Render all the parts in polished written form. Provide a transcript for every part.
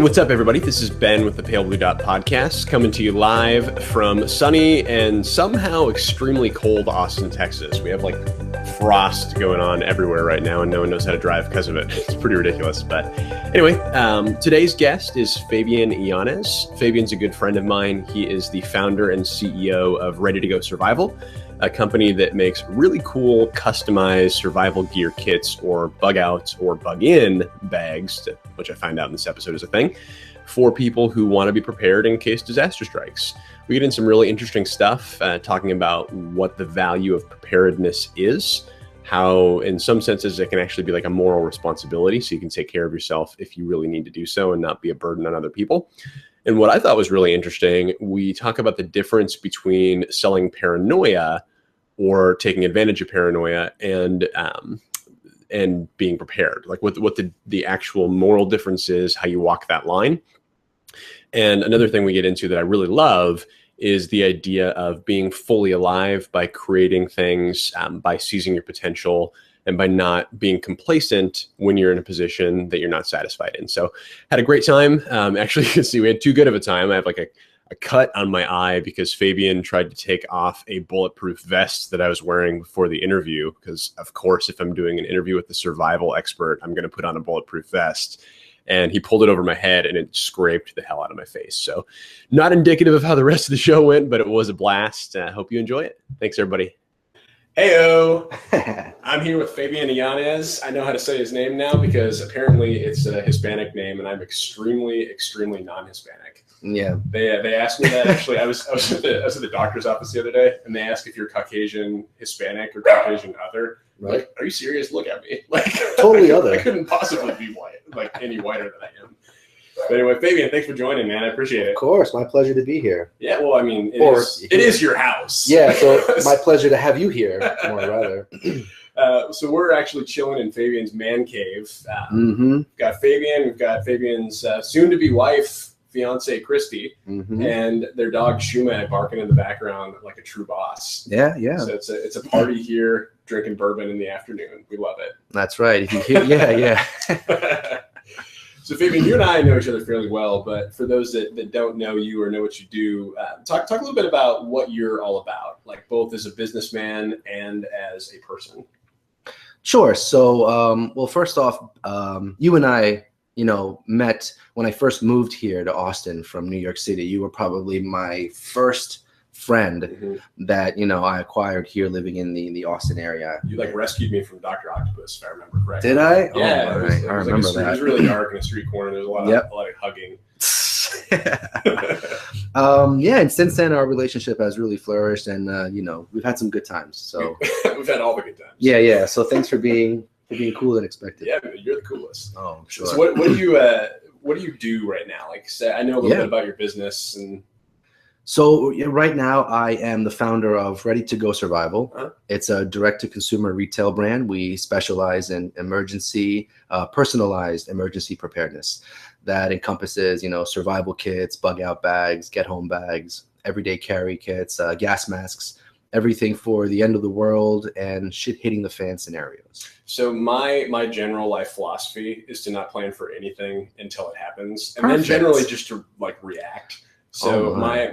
what's up, everybody? This is Ben with the Pale Blue Dot Podcast, coming to you live from sunny and somehow extremely cold Austin, Texas. We have like frost going on everywhere right now, and no one knows how to drive because of it. It's pretty ridiculous. But anyway, today's guest is Fabian Illanes. Fabian's a good friend of mine. He is the founder and CEO of Ready to Go Survival, a company that makes really cool customized survival gear kits or bug out or bug in bags, which I find out in this episode is a thing, for people who want to be prepared in case disaster strikes. We get in some really interesting stuff, talking about what the value of preparedness is, how in some senses it can actually be like a moral responsibility, so you can take care of yourself if you really need to do so and not be a burden on other people. And what I thought was really interesting, we talk about the difference between selling paranoia or taking advantage of paranoia and being prepared, like what the actual moral difference is, how you walk that line. And another thing we get into that I really love is the idea of being fully alive by creating things, by seizing your potential, and by not being complacent when you're in a position that you're not satisfied in. So had a great time. Actually, you can see we had too good of a time. I have like a cut on my eye because Fabian tried to take off a bulletproof vest that I was wearing before the interview. Because of course, if I'm doing an interview with the survival expert, I'm going to put on a bulletproof vest. And he pulled it over my head and it scraped the hell out of my face. So not indicative of how the rest of the show went, but it was a blast. I hope you enjoy it. Thanks, everybody. Heyo, I'm here with Fabian Illanes. I know how to say his name now because apparently it's a Hispanic name, and I'm extremely non-Hispanic. Yeah. They asked me that actually. I was at the doctor's office the other day, and they asked if you're Caucasian Hispanic or Caucasian other. Right. Like, are you serious? Look at me. Like totally other. I couldn't possibly be white, like any whiter than I am. But anyway, Fabian, thanks for joining, man. I appreciate it. Of course, my pleasure to be here. Yeah, well, I mean, it is your house. Yeah, so my pleasure to have you here, more rather. So we're actually chilling in Fabian's man cave. We've got Fabian's soon-to-be wife, fiance Christy, and their dog Shume barking in the background like a true boss. Yeah. So it's a party here, drinking bourbon in the afternoon. We love it. That's right. If you hear, yeah. So Fabian, you and I know each other fairly well, but for those that don't know you or know what you do, talk a little bit about what you're all about, like both as a businessman and as a person. Sure. So, well, first off, you and I, met when I first moved here to Austin from New York City. You were probably my first friend that, I acquired here living in the Austin area. You like rescued me from Dr. Octopus, if I remember correctly. Did I? Yeah, I remember that. It was really dark in a street corner. There's a lot of hugging. Yeah, and since then our relationship has really flourished, and we've had some good times. So we've had all the good times. Yeah. So thanks for being cool and expected. Yeah, man, you're the coolest. Oh, I'm sure. So what do you do right now? Like, I know a little bit about your business and. So right now I am the founder of Ready to Go Survival. It's a direct-to-consumer retail brand. We specialize in personalized emergency preparedness that encompasses, survival kits, bug-out bags, get-home bags, everyday carry kits, gas masks, everything for the end of the world and shit hitting the fan scenarios. So my general life philosophy is to not plan for anything until it happens, and then generally just to like react. So my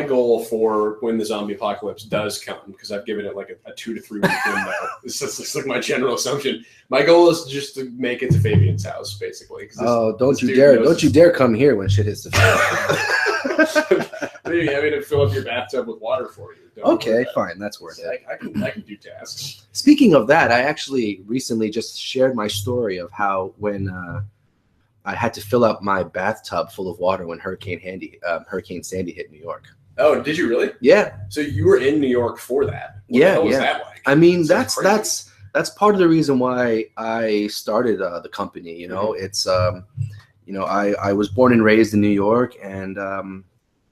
goal for when the zombie apocalypse does come, because I've given it like a 2 to 3 week window, it's like my general assumption. My goal is just to make it to Fabian's house, basically. Don't you dare come here when shit hits the fan. Maybe having to fill up your bathtub with water for you. Okay, fine, that's worth it. I can do tasks. Speaking of that, I actually recently just shared my story of how when I had to fill up my bathtub full of water when Hurricane Sandy hit New York. Oh, did you really? Yeah. So you were in New York for that. What the hell was that like? I mean, that's part of the reason why I started the company. It's I was born and raised in New York, and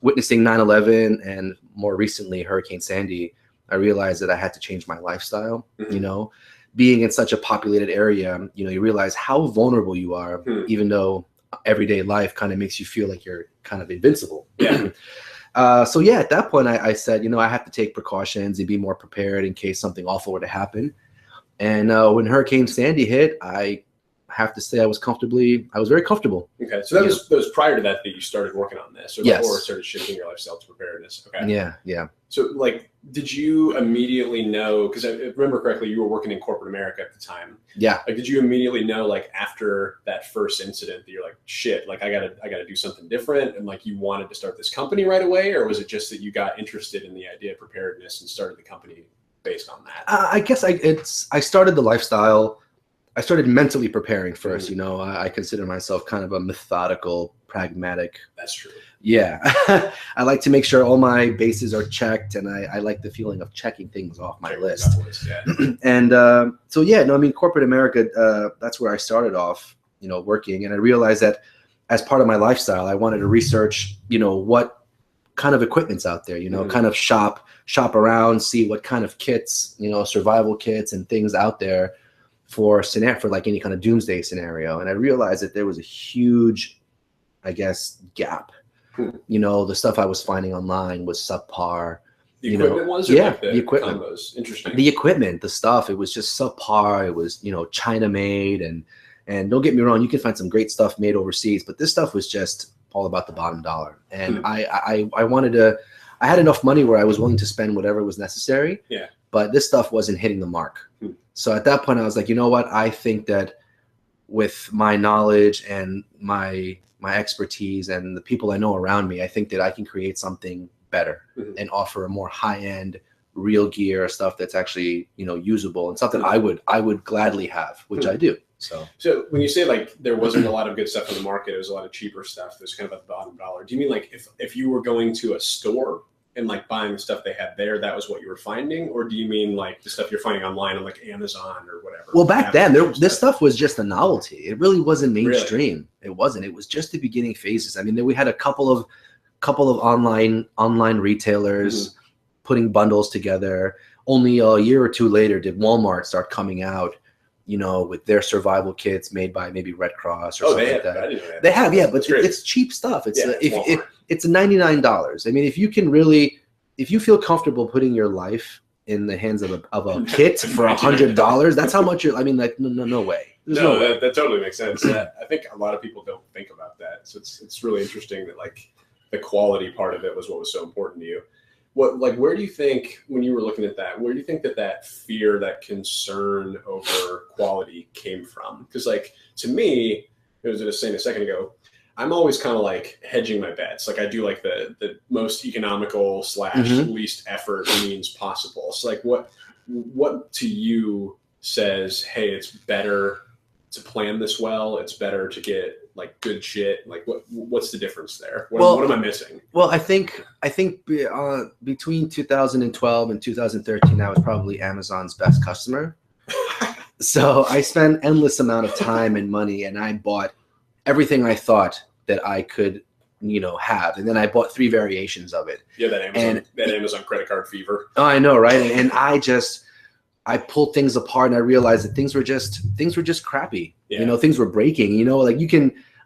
witnessing 9/11 and more recently Hurricane Sandy, I realized that I had to change my lifestyle. Being in such a populated area, you realize how vulnerable you are, even though everyday life kind of makes you feel like you're kind of invincible. Yeah. So at that point, I said, I have to take precautions and be more prepared in case something awful were to happen. And when Hurricane Sandy hit, I have to say I was very comfortable. Okay, so that was prior to that you started working on this, or before started shifting your lifestyle to preparedness. Okay. Yeah. So like, did you immediately know, because I remember correctly, you were working in corporate America at the time. Yeah. Like, did you immediately know, like, after that first incident that you're like, shit, like I gotta do something different, and like you wanted to start this company right away? Or was it just that you got interested in the idea of preparedness and started the company based on that? I guess I started the lifestyle. I started mentally preparing first. You know, I consider myself kind of a methodical, pragmatic. That's true. Yeah. I like to make sure all my bases are checked, and I like the feeling of checking things off my list. And so, yeah, no, I mean, corporate America, that's where I started off, you know, working. And I realized that as part of my lifestyle, I wanted to research, you know, what kind of equipment's out there, you know, kind of shop around, see what kind of kits, you know, survival kits and things out there for like any kind of doomsday scenario. And I realized that there was a huge, I guess, gap. You know, the stuff I was finding online was subpar. The equipment was? Yeah, like the equipment. Combos? Interesting. The equipment, the stuff, it was just subpar. It was, you know, China made, and don't get me wrong, you can find some great stuff made overseas, but this stuff was just all about the bottom dollar. And I wanted to, I had enough money where I was willing to spend whatever was necessary. Yeah. But this stuff wasn't hitting the mark. So at that point, I was like, you know what? I think that with my knowledge and my expertise and the people I know around me, I think that I can create something better and offer a more high-end, real gear stuff that's actually, you know, usable and something I would gladly have, which I do. So when you say like there wasn't a lot of good stuff in the market, it was a lot of cheaper stuff that's kind of at the bottom dollar. Do you mean like if you were going to a store and like buying the stuff they had there, that was what you were finding? Or do you mean like the stuff you're finding online on like Amazon or whatever? Well, back then, this stuff was just a novelty. It really wasn't mainstream. Really? It wasn't. It was just the beginning phases. I mean, then we had a couple of online retailers putting bundles together. Only a year or two later did Walmart start coming out, you know, with their survival kits made by maybe Red Cross or something like that. They have, yeah, but it's cheap stuff. It's it's $99. I mean, if you feel comfortable putting your life in the hands of a kit for $100, that's how much I mean, like, no way. No, that totally makes sense. I think a lot of people don't think about that. So it's really interesting that like the quality part of it was what was so important to you. Where do you think, when you were looking at that, where do you think that fear, that concern over quality came from? Because like, to me, I was just saying a second ago, I'm always kind of like hedging my bets. Like I do like the most economical / least effort means possible. So like what to you says, hey, it's better to plan this well. It's better to get like good shit. Like what's the difference there? What am I missing? Well, I think between 2012 and 2013, I was probably Amazon's best customer. So I spent endless amount of time and money, and I bought everything I thought that I could, you know, have. And then I bought 3 variations of it. Yeah, that Amazon credit card fever. Oh, I know, right? And I pulled things apart, and I realized that things were just crappy. Yeah. You know, things were breaking. You know, like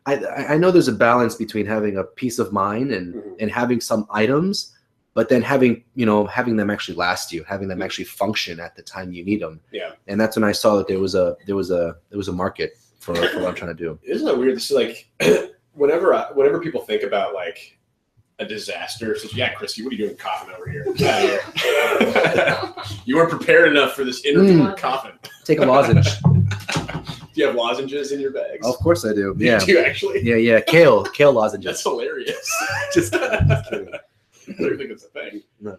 I know there's a balance between having a peace of mind and having some items, but then having them actually last you, having them actually function at the time you need them. Yeah. And that's when I saw that there was a market for what I'm trying to do. Isn't that weird? This is like whenever people think about like a disaster, so yeah, Christy, what are you doing coughing over here? You weren't prepared enough for this interview coughing. Take a lozenge. Do you have lozenges in your bags? Of course I do. Yeah. Do you actually? Yeah. Kale lozenges. That's hilarious. Just kidding. I don't think it's a thing. No.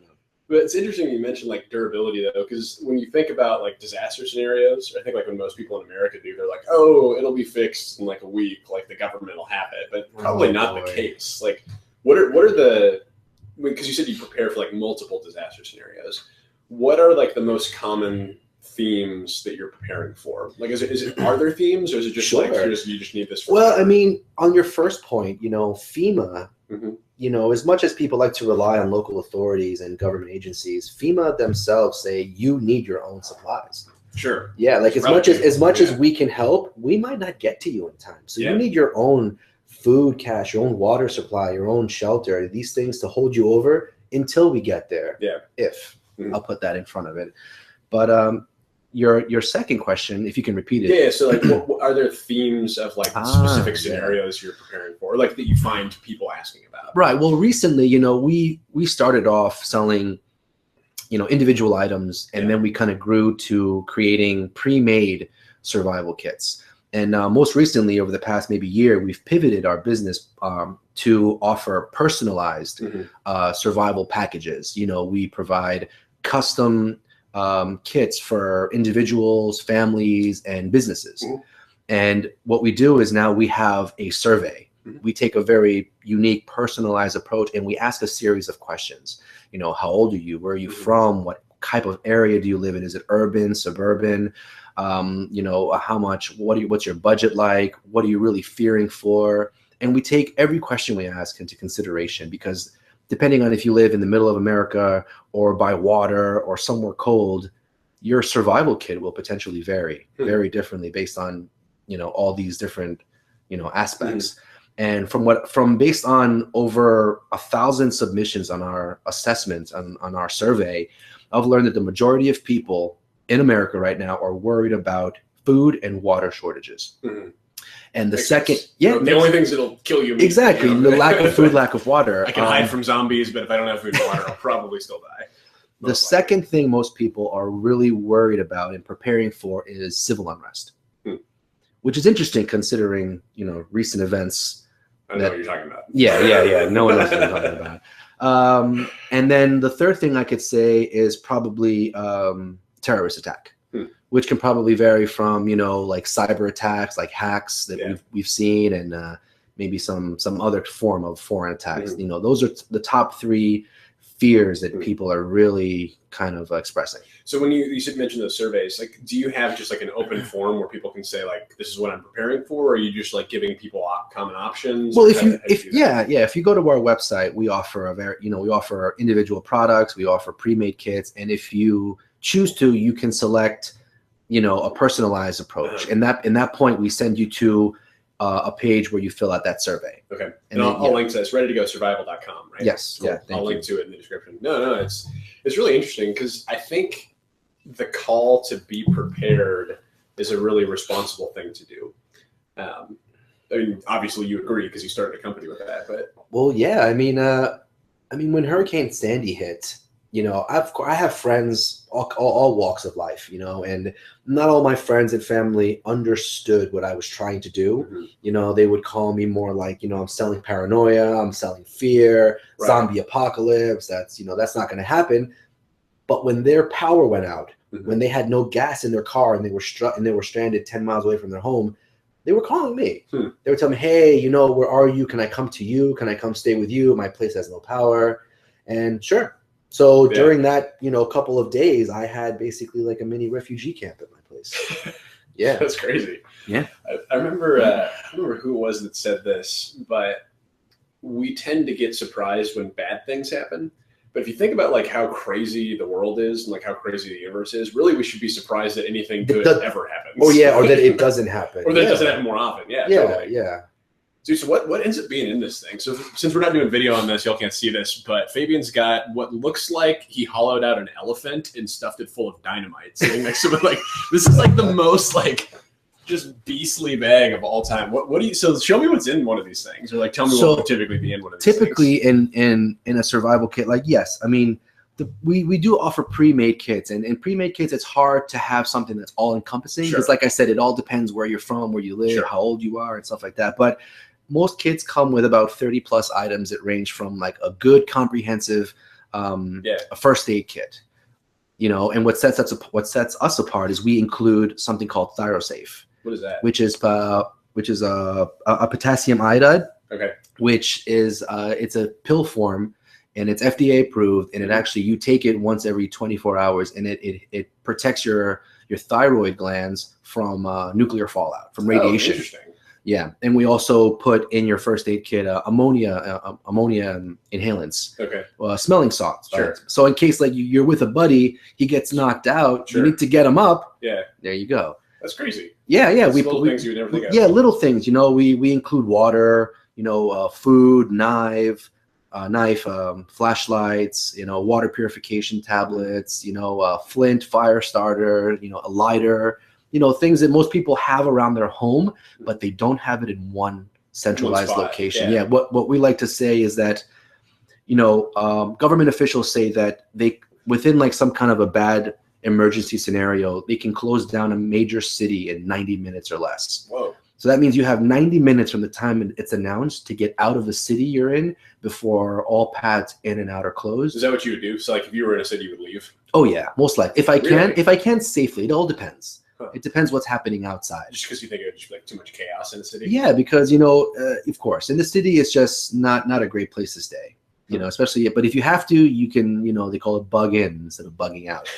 But it's interesting you mentioned like durability though, because when you think about like disaster scenarios, I think like when most people in America do, they're like, oh, it'll be fixed in like a week, like the government will have it, but probably not the case. Like, what are the? Because you said you prepare for like multiple disaster scenarios. What are like the most common themes that you're preparing for? Like, are there themes, or is it just like you just need this? Well, I mean, on your first point, you know, FEMA. You know, as much as people like to rely on local authorities and government agencies, FEMA themselves say you need your own supplies. Sure. Yeah, like as much as we can help, we might not get to you in time. So you need your own food cache, your own water supply, your own shelter, these things to hold you over until we get there. Yeah. I'll put that in front of it. But your second question, if you can repeat it. Yeah. So like, what are there themes of like specific scenarios you're preparing for, like that you find people asking about? Right. Well, recently, we started off selling, individual items, and then we kind of grew to creating pre-made survival kits. And most recently, over the past maybe year, we've pivoted our business to offer personalized survival packages. We provide custom kits for individuals, families, and businesses. And what we do is now we have a survey. We take a very unique, personalized approach, and we ask a series of questions. How old are you? Where are you from? What type of area do you live in? Is it urban, suburban? How much? What's your budget like? What are you really fearing for? And we take every question we ask into consideration, because depending on if you live in the middle of America or by water or somewhere cold, your survival kit will potentially vary very differently based on, all these different, aspects. And based on over 1,000 submissions on our assessments on our survey, I've learned that the majority of people in America right now are worried about food and water shortages. And the the only things that'll kill you. Exactly. The lack of food, lack of water. I can hide from zombies, but if I don't have food and water, I'll probably still die. The second thing most people are really worried about and preparing for is civil unrest, which is interesting considering, recent events. I know what you're talking about. Yeah. No one knows what I'm talking about. And then the third thing I could say is probably terrorist attack, which can probably vary from, like cyber attacks, like hacks that we've seen, and maybe some other form of foreign attacks. Those are the top three fears that people are really kind of expressing. So when you mentioned those surveys, like, do you have just like an open forum where people can say like, this is what I'm preparing for, or are you just like giving people common options? Well, if you go to our website, we offer we offer individual products, we offer pre-made kits, and if you choose to, you can select, a personalized approach. And in that point, we send you to a page where you fill out that survey. Okay. And I'll link to this, readytogosurvival.com, right? Yes. Cool. I'll link to it in the description. No, it's really interesting, because I think the call to be prepared is a really responsible thing to do. I mean, obviously you agree because you started a company with that, but. Well, yeah. I mean, when Hurricane Sandy hit, I have friends, all walks of life, and not all my friends and family understood what I was trying to do. They would call me more like, I'm selling paranoia, I'm selling fear, zombie apocalypse. That's not going to happen. But when their power went out, when they had no gas in their car and they were stranded 10 miles away from their home, they were calling me. They would tell me, hey, where are you? Can I come to you? Can I come stay with you? My place has no power. And sure. So during that, couple of days, I had basically like a mini refugee camp at my place. Yeah. That's crazy. Yeah. I remember, I don't remember who it was that said this, but we tend to get surprised when bad things happen. But if you think about like how crazy the world is and like how crazy the universe is, really we should be surprised that anything good ever happens. Oh yeah, or that it doesn't happen. Or that it doesn't happen more often. Yeah. Totally. Yeah. Dude, so what ends up being in this thing? So since we're not doing video on this, y'all can't see this, but Fabian's got what looks like he hollowed out an elephant and stuffed it full of dynamite sitting next to it. Like, this is like the most like just beastly bag of all time. What do you? So show me what's in one of these things, or like tell me what would typically be in one of these. Typically, in a survival kit, like yes, I mean, we do offer pre-made kits, and in pre-made kits, it's hard to have something that's all encompassing because, like I said, it all depends where you're from, where you live, how old you are, and stuff like that. But most kits come with about 30 plus items that range from like a good comprehensive a first aid kit, and what sets us apart is we include something called ThyroSafe. What is that? Which is a potassium iodide. Okay. Which is it's a pill form, and it's FDA approved, and it actually, you take it once every 24 hours, and it protects your thyroid glands from nuclear fallout, from radiation. Oh, interesting. Yeah, and we also put in your first aid kit ammonia inhalants. Okay. Smelling salts. Sure. So in case like you're with a buddy, he gets knocked out, you need to get him up. Yeah. There you go. That's crazy. Yeah. Little things you would never think of. Yeah, little things. We include water. Food, knife, knife, flashlights, water purification tablets, flint, fire starter, a lighter, things that most people have around their home, but they don't have it in one centralized location. Yeah. What we like to say is that, government officials say that within like some kind of a bad emergency scenario, they can close down a major city in 90 minutes or less. Whoa. So that means you have 90 minutes from the time it's announced to get out of the city you're in before all paths in and out are closed. Is that what you would do? So like if you were in a city, you would leave? Oh yeah, most likely. If I can safely. It all depends. Huh. It depends what's happening outside. Just because you think it would just be like too much chaos in the city? Yeah, because, of course, in the city, it's just not a great place to stay, especially, but if you have to, you can, they call it bug in instead of bugging out,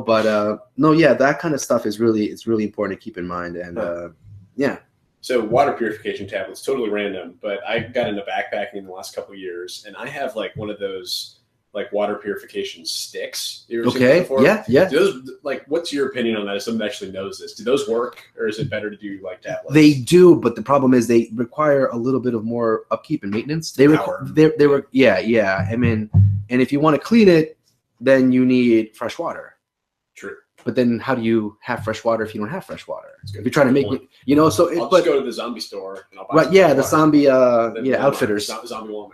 but no, yeah, that kind of stuff it's really important to keep in mind. And yeah. So water purification tablets, totally random, but I got into backpacking in the last couple of years, and I have like one of those like water purification sticks. You ever seen those before? Yeah. Do those, like, what's your opinion on that? If someone actually knows this, do those work, or is it better to do like tablets? They do, but the problem is they require a little bit of more upkeep and maintenance. They were yeah. I mean, and if you want to clean it, then you need fresh water. True. But then how do you have fresh water if you don't have fresh water? If you're trying to make it, I'll just go to the zombie store and I'll buy the zombie outfitters. Zombie Walmart.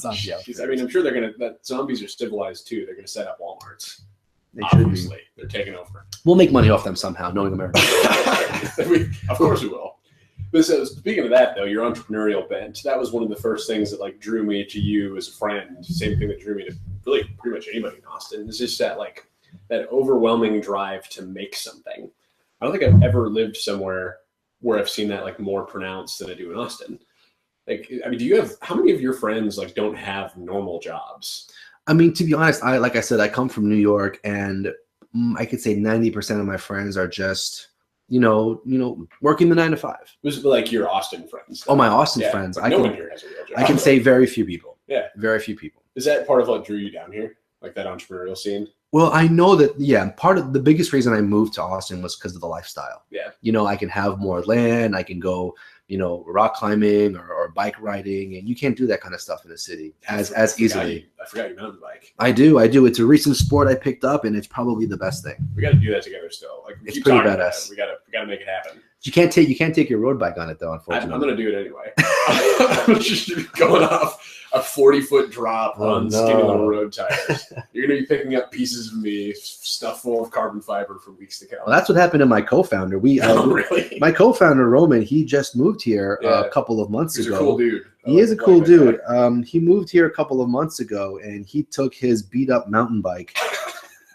Zombie outfitters. I mean, I'm sure that zombies are civilized too. They're gonna set up Walmarts. They should Obviously, they're taking over. We'll make money off them somehow, knowing America. Of course we will. But so speaking of that, though, your entrepreneurial bent, that was one of the first things that like drew me to you as a friend. Same thing that drew me to really pretty much anybody in Austin. It's just that overwhelming drive to make something. I don't think I've ever lived somewhere where I've seen that like more pronounced than I do in Austin. Like, I mean, how many of your friends like don't have normal jobs? I mean, to be honest, like I said, I come from New York, and I could say 90% of my friends are just, working the 9 to 5. This is like your Austin friends. Though. Oh, my Austin friends. No one here has a real job. I can say very few people. Yeah. Very few people. Is that part of what drew you down here? Like that entrepreneurial scene? Well, I know that, part of the biggest reason I moved to Austin was because of the lifestyle. Yeah. I can have more land. I can go, rock climbing or bike riding, and you can't do that kind of stuff in the city as easily. I forgot you mountain bike. I do. It's a recent sport I picked up, and it's probably the best thing. We got to do that together still. Like, it's pretty badass. We got to make it happen. You can't take your road bike on it though, unfortunately. I'm going to do it anyway. I'm just going off a 40-foot drop on skinny little road tires. You're going to be picking up pieces of me stuffed full of carbon fiber for weeks to come. Well, that's what happened to my co-founder. Really? My co-founder, Roman, he just moved here a couple of months ago. He's a cool dude. He is a cool dude. He moved here a couple of months ago, and he took his beat-up mountain bike.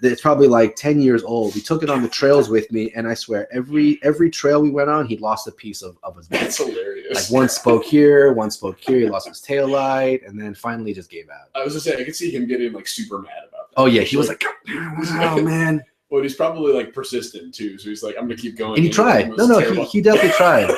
It's probably like 10 years old. He took it on the trails with me, and I swear every trail we went on, he'd lost a piece of his bike. That's hilarious. Like one spoke here, he lost his tail light, and then finally just gave out. I was gonna say, I could see him getting like super mad about that. Oh yeah, he was like, oh man. Well, he's probably like persistent too, so he's like, I'm gonna keep going. And he tried. He definitely tried.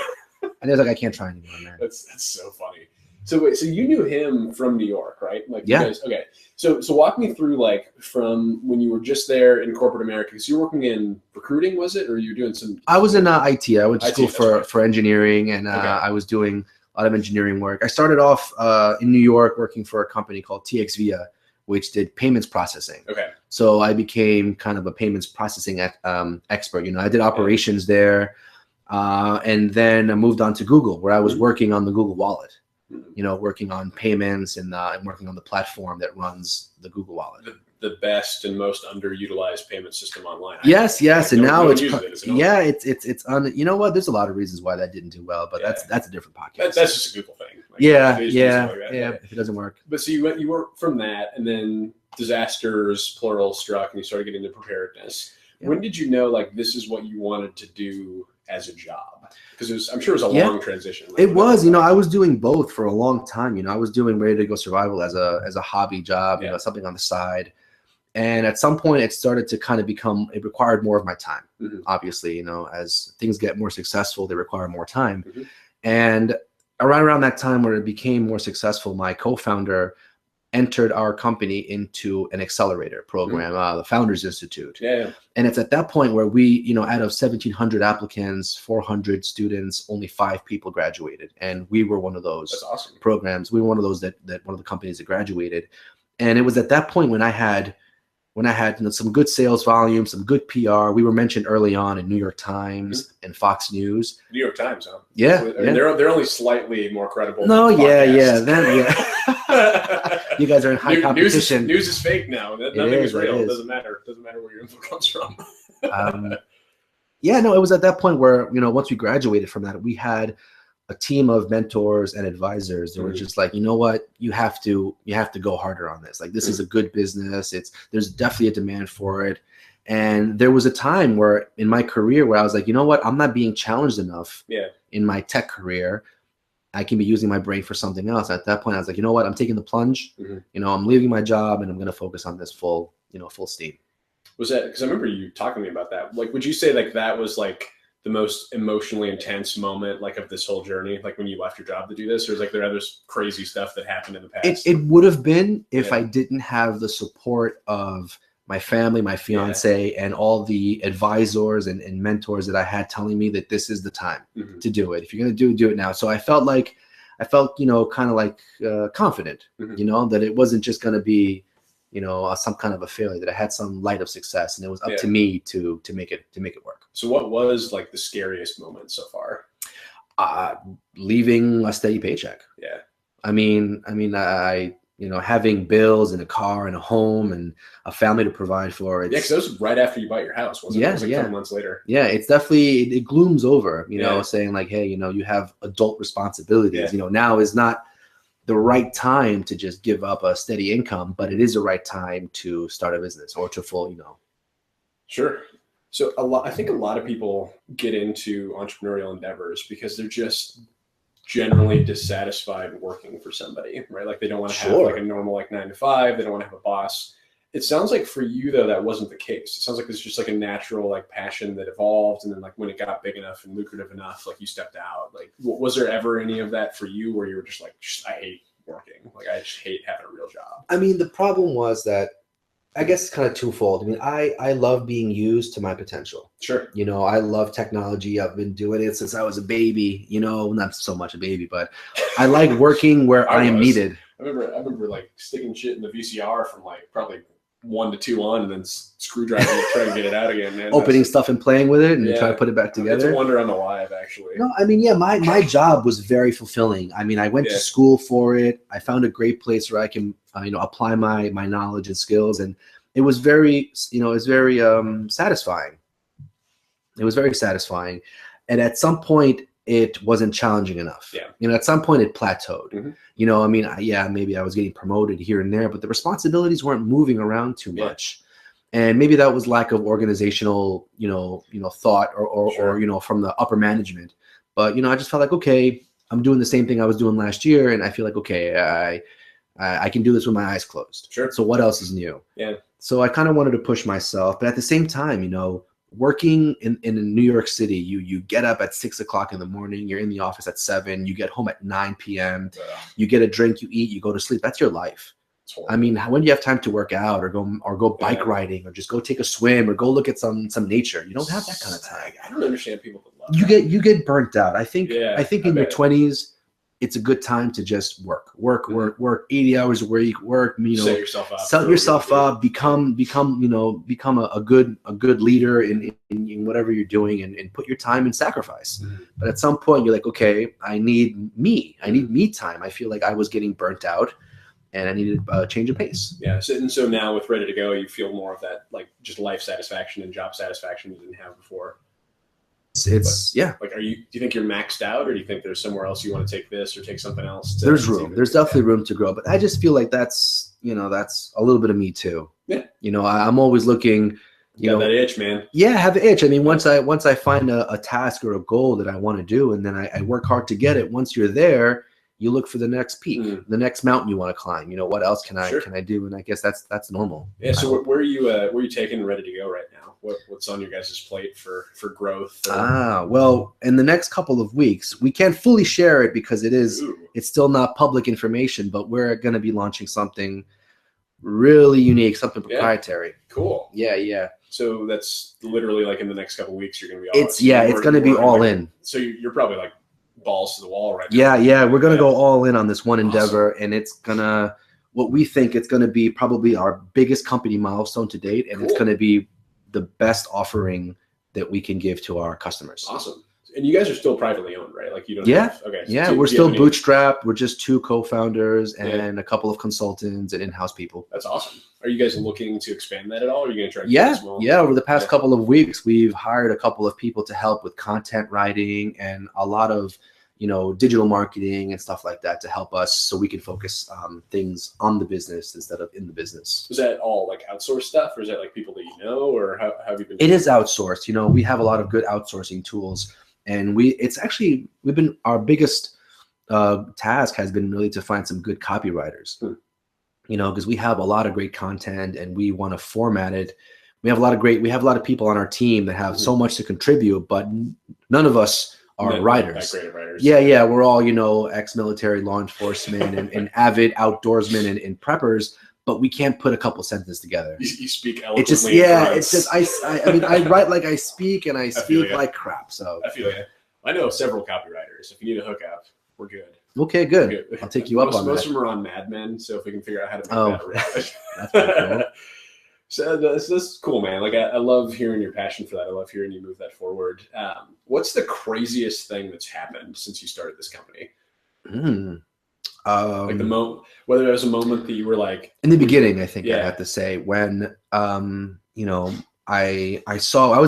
And he was like, I can't try anymore, man. That's so funny. So wait, so you knew him from New York, right? Like, yeah. You guys, okay. So walk me through like from when you were just there in corporate America. Because you're working in recruiting, was it, or you were doing some? I was in IT. I went to school for engineering, and I was doing a lot of engineering work. I started off in New York working for a company called TXVia, which did payments processing. Okay. So I became kind of a payments processing expert. I did operations there, and then I moved on to Google, where I was working on the Google Wallet. Working on payments and working on the platform that runs the Google Wallet. The best and most underutilized payment system online. Yes. And now it's you know what? There's a lot of reasons why that didn't do well, but that's a different podcast. That's just a Google thing. Like, yeah. If it doesn't work. But so you worked from that, and then disasters, plural, struck, and you started getting into preparedness. Yeah. When did you know like this is what you wanted to do as a job? Because I'm sure it was a long transition. It was, I was doing both for a long time. I was doing ready to go survival as a hobby job, something on the side. And at some point it started to kind of it required more of my time. Mm-hmm. Obviously, as things get more successful, they require more time. Mm-hmm. And around that time where it became more successful, my co-founder entered our company into an accelerator program, the Founders Institute. Yeah. And it's at that point where we, out of 1,700 applicants, 400 students, only 5 people graduated. And we were one of those That's awesome. programs. We were one of those that one of the companies that graduated. And it was at that point when I had some good sales volume, some good PR. We were mentioned early on in New York Times and Fox News. New York Times, huh? Yeah, I mean, they're only slightly more credible. No, than You guys are in high competition. News is fake now. Nothing is real. It doesn't matter. It doesn't matter where your info comes from. It was at that point where, once we graduated from that, we had a team of mentors and advisors that were just like, you know what, you have to go harder on this. Like, this is a good business. There's definitely a demand for it. And there was a time where in my career where I was like, you know what, I'm not being challenged enough in my tech career. I can be using my brain for something else. At that point, I was like, you know what, I'm taking the plunge. I'm leaving my job and I'm going to focus on this full steam. Was that, because I remember you talking to me about that. Like, would you say like that was like the most emotionally intense moment like of this whole journey, like when you left your job to do this, or is like there other crazy stuff that happened in the past? It would have been if I didn't have the support of my family, my fiance, and all the advisors and mentors that I had telling me that this is the time to do it. If you're going to do it now. So I felt kind of like confident, that it wasn't just going to be, some kind of a failure, that I had some light of success, and it was up to me to make it work. So what was like the scariest moment so far? Leaving a steady paycheck. Yeah. I mean, having bills and a car and a home and a family to provide for. Because that was right after you bought your house, wasn't it? It was like a couple months later. Yeah, it's definitely, it glooms over, saying like, hey, you have adult responsibilities. Now is not the right time to just give up a steady income, but it is the right time to start a business or to full, Sure. So I think a lot of people get into entrepreneurial endeavors because they're just generally dissatisfied working for somebody, right? Like they don't want to have like a normal like 9 to 5. They don't want to have a boss. It sounds like for you though, that wasn't the case. It sounds like it's just like a natural like passion that evolved. And then like when it got big enough and lucrative enough, like you stepped out. Like was there ever any of that for you where you were just like, I hate working. Like I just hate having a real job. I mean, the problem was that, I guess it's kind of twofold. I mean, I love being used to my potential. Sure. I love technology. I've been doing it since I was a baby, not so much a baby, but I like working where I am needed. I remember like sticking shit in the VCR from like probably 1 to 2 on and then screwdriving it, trying to get it out again. Man. Opening stuff and playing with it and trying to put it back together. It's a wonder on the live, actually. No, I mean, my job was very fulfilling. I mean, I went to school for it. I found a great place where I can, apply my knowledge and skills. And it was very, satisfying. It was very satisfying. And at some point, it wasn't challenging enough. Yeah. At some point, it plateaued. Maybe I was getting promoted here and there, but the responsibilities weren't moving around too much. And maybe that was lack of organizational, thought or from the upper management. But, I just felt like, okay, I'm doing the same thing I was doing last year. And I feel like, okay, I can do this with my eyes closed. Sure. So what else is new? Yeah. So I kind of wanted to push myself, but at the same time, working in New York City, you get up at 6 o'clock in the morning, you're in the office at 7, you get home at 9 p.m., you get a drink, you eat, you go to sleep. That's your life. I mean, when do you have time to work out or go bike riding or just go take a swim or go look at some nature? You don't have that kind of time. I don't understand people that love that. You get burnt out. I think in your 20s, it's a good time to just work 80 hours a week, set yourself up, set yourself up, become a good leader in whatever you're doing and put your time in sacrifice. But at some point you're like, okay, I need me time. I feel like I was getting burnt out and I needed a change of pace. Yeah. So now with Ready to Go, you feel more of that, like just life satisfaction and job satisfaction you didn't have before. Like, do you think you're maxed out, or do you think there's somewhere else you want to take this or take something else? There's room. There's definitely room to grow, but I just feel like that's a little bit of me too. Yeah. I'm always looking, you got that itch, man. Yeah, I have the itch. I mean, once I find a task or a goal that I want to do, and then I work hard to get it. Once you're there, you look for the next peak, the next mountain you want to climb. You know, what else can I do? And I guess that's normal. Yeah. So where are you taking and ready to go right now? What's on your guys' plate for growth? Well, in the next couple of weeks, we can't fully share it because it's still not public information, but we're going to be launching something really unique, something proprietary. Cool. Yeah. So that's literally like in the next couple of weeks, you're going to be it's going to be all in. So you're probably like balls to the wall right now. Yeah. We're going to go all in on this one endeavor, and it's going to, what we think it's going to be probably our biggest company milestone to date. And it's going to be the best offering that we can give to our customers. Awesome. And you guys are still privately owned, right? Like you don't okay. So we're still bootstrapped. We're just 2 co-founders and a couple of consultants and in-house people. That's awesome. Are you guys looking to expand that at all? Or are you going to try to keep it small? Yeah. Over the past couple of weeks, we've hired a couple of people to help with content writing and a lot of, digital marketing and stuff like that to help us so we can focus things on the business instead of in the business. Is that all like outsourced stuff, or is that like people that you know, or how have you been? It is outsourced. We have a lot of good outsourcing tools. And our biggest task has been really to find some good copywriters, because we have a lot of great content and we want to format it. We have a lot of people on our team that have so much to contribute, but none of us are writers. Creative writers. Yeah. We're all, ex-military, law enforcement and avid outdoorsmen and preppers. But we can't put a couple sentences together. You speak eloquently. It's just I write like I speak, and I speak like crap. So I feel you. I know several copywriters. If you need a hookup, we're good. Okay, good. I'll take you up on that. Most of them are on Mad Men, so if we can figure out how to make that right. That's pretty cool. So that's cool, man. Like I love hearing your passion for that. I love hearing you move that forward. What's the craziest thing that's happened since you started this company? Like the moment, whether there was a moment that you were like in the beginning, I think I have to say when, I was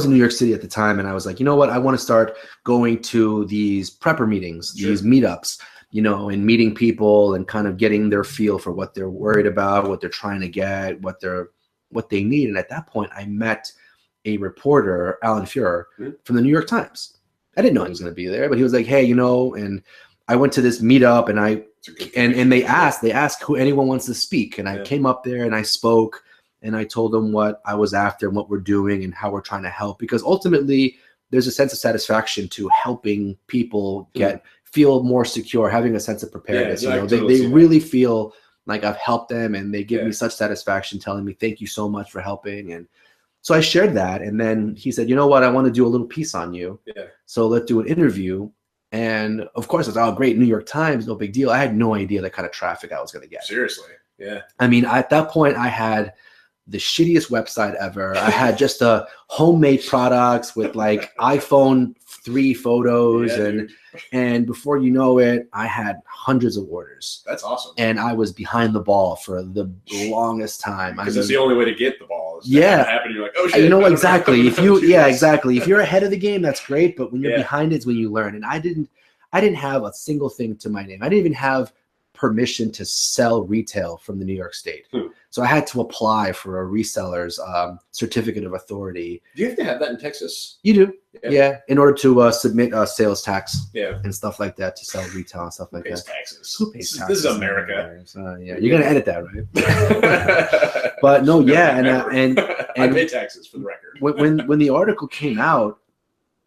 in New York City at the time and I was like, you know what? I want to start going to these prepper meetings, these meetups, and meeting people and kind of getting their feel for what they're worried about, what they're trying to get, what they need. And at that point I met a reporter, Alan Fuhrer from the New York Times. I didn't know he was going to be there, but he was like, hey, and I went to this meetup and they asked who anyone wants to speak. And I came up there and I spoke and I told them what I was after and what we're doing and how we're trying to help, because ultimately there's a sense of satisfaction to helping people feel more secure, having a sense of preparedness. They really feel like I've helped them and they give me such satisfaction telling me, thank you so much for helping. And so I shared that. And then he said, you know what, I want to do a little piece on you. Yeah. So let's do an interview. And of course, it's all great. New York Times, no big deal. I had no idea the kind of traffic I was going to get. Seriously. Yeah. I mean, at that point, I had the shittiest website ever. I had just a homemade products with like iPhone 3 photos. And before you know it, I had hundreds of orders. That's awesome. And I was behind the ball for the longest time. Because that's the only way to get the ball. Happen, you're like, oh shit. Exactly. Exactly. If you're ahead of the game, that's great. But when you're behind, it's when you learn. And I didn't have a single thing to my name. I didn't even have permission to sell retail from the New York State. So I had to apply for a reseller's certificate of authority. Do you have to have that in Texas? You do. Yeah. In order to submit sales tax and stuff like that to sell retail and stuff like that. Taxes? Who pays taxes? This is America. You're going to edit that, right? But no, and I pay taxes for the record. when the article came out,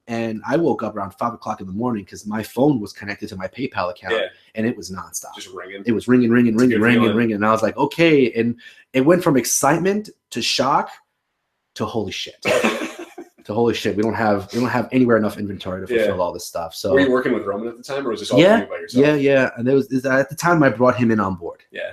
and I woke up around 5 o'clock in the morning because my phone was connected to my PayPal account and it was nonstop. Just ringing. It was ringing. And I was like, okay. And it went from excitement to shock to holy shit. We don't have anywhere enough inventory to fulfill all this stuff. So were you working with Roman at the time, or was this all you by yourself? Yeah. And at the time I brought him in on board. Yeah.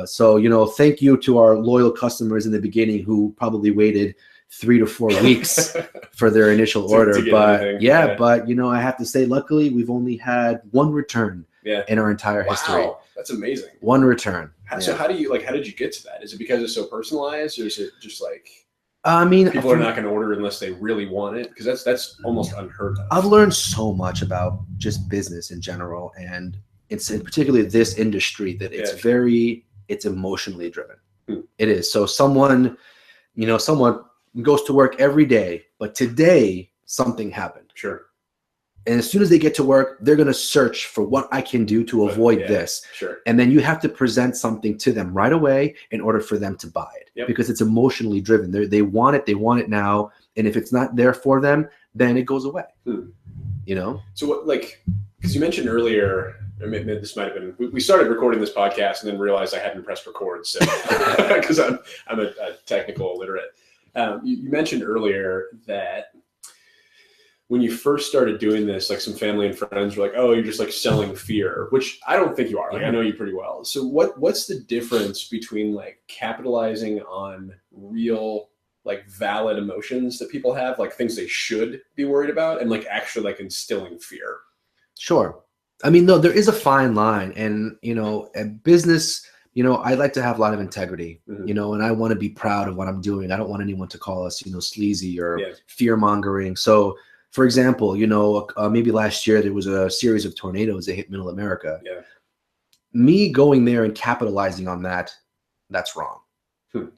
So, thank you to our loyal customers in the beginning who probably waited 3 to 4 weeks for their initial order. But I have to say, luckily we've only had one return in our entire history. Wow, that's amazing. One return. So how did you get to that? Is it because it's so personalized, or is it just like, I mean, people are not going to order unless they really want it? Because that's almost unheard of. I've learned so much about just business in general, and it's in particularly this industry that it's emotionally driven. It is. So someone goes to work every day, but today something happened. Sure. And as soon as they get to work, they're going to search for what I can do to avoid this. Sure. And then you have to present something to them right away in order for them to buy it, because it's emotionally driven. They want it. They want it now. And if it's not there for them, then it goes away. You know? So what, like, because you mentioned earlier, maybe this might have been, we started recording this podcast and then realized I hadn't pressed record. So, because I'm a technical illiterate. You mentioned earlier that when you first started doing this, like some family and friends were like, oh, you're just like selling fear, which I don't think you are. Like, I know you pretty well. So what's the difference between like capitalizing on real, like valid emotions that people have, like things they should be worried about, and like actually like instilling fear? Sure. I mean, no, there is a fine line. And, you know, at business, you know, I like to have a lot of integrity, you know, and I want to be proud of what I'm doing. I don't want anyone to call us, you know, sleazy or fear mongering. So, for example, you know, maybe last year there was a series of tornadoes that hit Middle America. Me going there and capitalizing on that, that's wrong.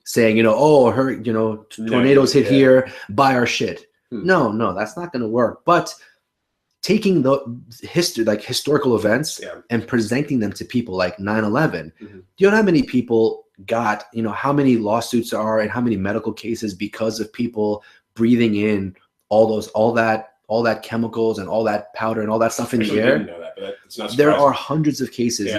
Saying, you know, oh, you know, tornadoes hit here, buy our shit. No, that's not going to work. But taking the history, like historical events, and presenting them to people like 9/11. Do you know how many people got, you know, how many lawsuits are and how many medical cases because of people breathing in all that chemicals and all that powder and all that stuff in the air? Didn't know that, but it's not surprising. There are hundreds of cases,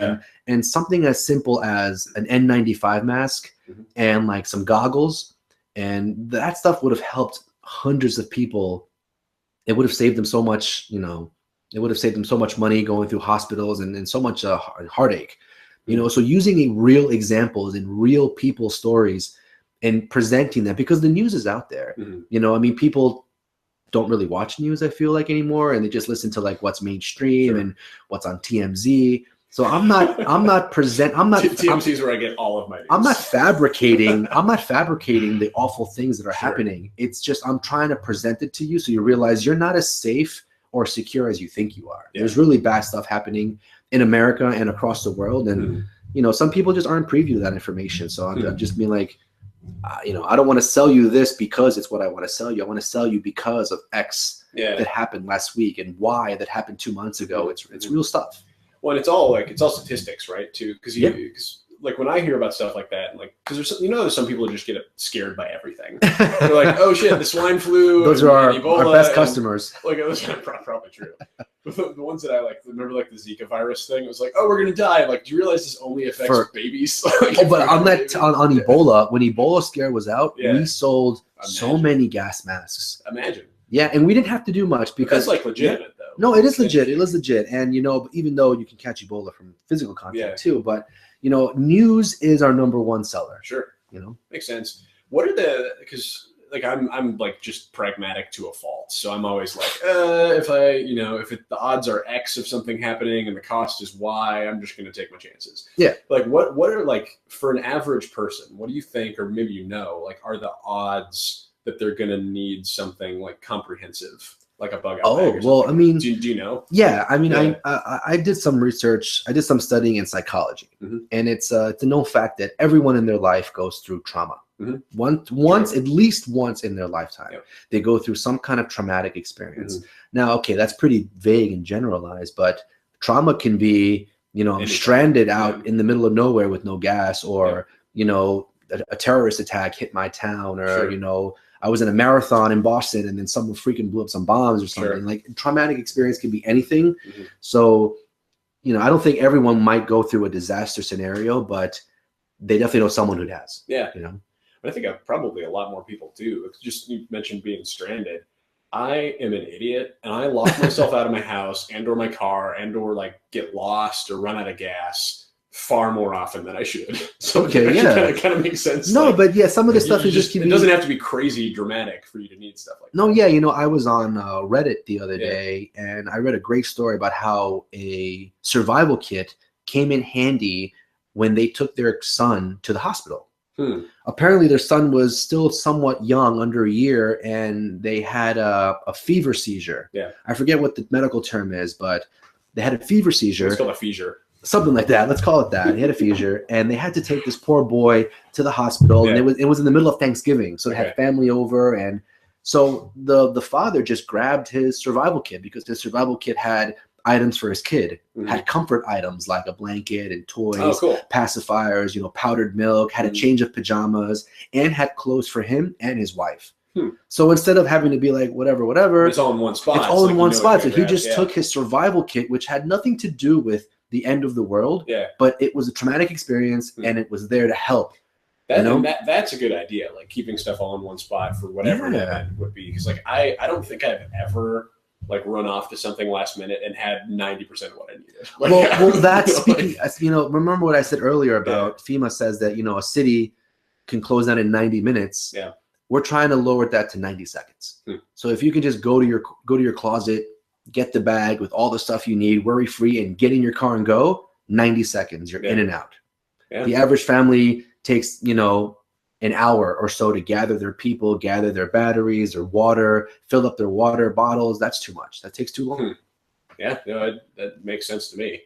and something as simple as an N95 mask and like some goggles, and that stuff would have helped hundreds of people. It would have saved them so much, you know, it would have saved them so much money going through hospitals and so much heartache, you know. So using real examples and real people stories and presenting them, because the news is out there, you know. I mean, people don't really watch news, I feel like, anymore, and they just listen to like what's mainstream and what's on TMZ. So TMZ is where I get all of my news. I'm not fabricating the awful things that are happening. It's just I'm trying to present it to you so you realize you're not as safe or secure as you think you are. There's really bad stuff happening in America and across the world, and you know, some people just aren't privy to that information. So I'm just being like, you know, I don't want to sell you this because it's what I want to sell you. I want to sell you because of X that happened last week and Y that happened 2 months ago. It's real stuff. Well, and it's all statistics, right? Too, because like when I hear about stuff like that, like because there's some people who just get scared by everything. They're like, oh shit, the swine flu. Those are our best customers. Like those are probably true. But the ones that I like, remember like the Zika virus thing. It was like, oh, we're gonna die. Like, do you realize this only affects babies? Like, but on Ebola, when Ebola scare was out, we sold so many gas masks. Imagine. Yeah, and we didn't have to do much because that's like legitimate though. No, it is legit. It is legit. And you know, even though you can catch Ebola from physical contact too, but you know, news is our #1 seller. Sure. You know, makes sense. What are because like I'm like just pragmatic to a fault. So I'm always like, if the odds are X of something happening and the cost is Y, I'm just going to take my chances. Yeah. Like what are like for an average person, what do you think, or maybe you know, like are the odds that they're going to need something like comprehensive, like a bug out bag or well, I mean, do you know? Yeah, I mean, I did some research. I did some studying in psychology, and it's a known fact that everyone in their life goes through trauma. Once, at least once in their lifetime, they go through some kind of traumatic experience. Now, okay, that's pretty vague and generalized, but trauma can be, you know, I'm stranded out in the middle of nowhere with no gas, or you know, a terrorist attack hit my town, or you know, I was in a marathon in Boston and then someone freaking blew up some bombs or something. Like traumatic experience can be anything. So, you know, I don't think everyone might go through a disaster scenario, but they definitely know someone who has. Yeah. You know, but I think probably a lot more people do. Just you mentioned being stranded. I am an idiot and I lock myself out of my house and or my car and or like get lost or run out of gas far more often than I should. So it kind of makes sense. No, like, but yeah, some of the stuff is just it doesn't have to be crazy dramatic for you to need stuff like that. No, yeah, you know, I was on Reddit the other day and I read a great story about how a survival kit came in handy when they took their son to the hospital. Apparently their son was still somewhat young, under a year, and they had a fever seizure. I forget what the medical term is, but they had a fever seizure. It's called a seizure. Something like that. Let's call it that. He had a seizure, and they had to take this poor boy to the hospital. And it was in the middle of Thanksgiving, so they had family over, and So the father just grabbed his survival kit because his survival kit had items for his kid, had comfort items like a blanket and toys, pacifiers, powdered milk, had a change of pajamas, and had clothes for him and his wife. So instead of having to be like, whatever, it's all in one spot. It's all in one spot. So he just took his survival kit, which had nothing to do with the end of the world, but it was a traumatic experience and it was there to help. That's a good idea, like keeping stuff all in one spot for whatever that event would be. Because like I don't think I've ever like run off to something last minute and had 90% of what I needed. Like, well, that's speaking. Remember what I said earlier about FEMA says that a city can close down in 90 minutes. Yeah. We're trying to lower that to 90 seconds. So if you can just go to your closet, get the bag with all the stuff you need, worry free, and get in your car and go, 90 seconds, you're in and out. Yeah. The average family takes, an hour or so to gather their people, gather their batteries, their water, fill up their water bottles. That's too much. That takes too long. Yeah, that makes sense to me.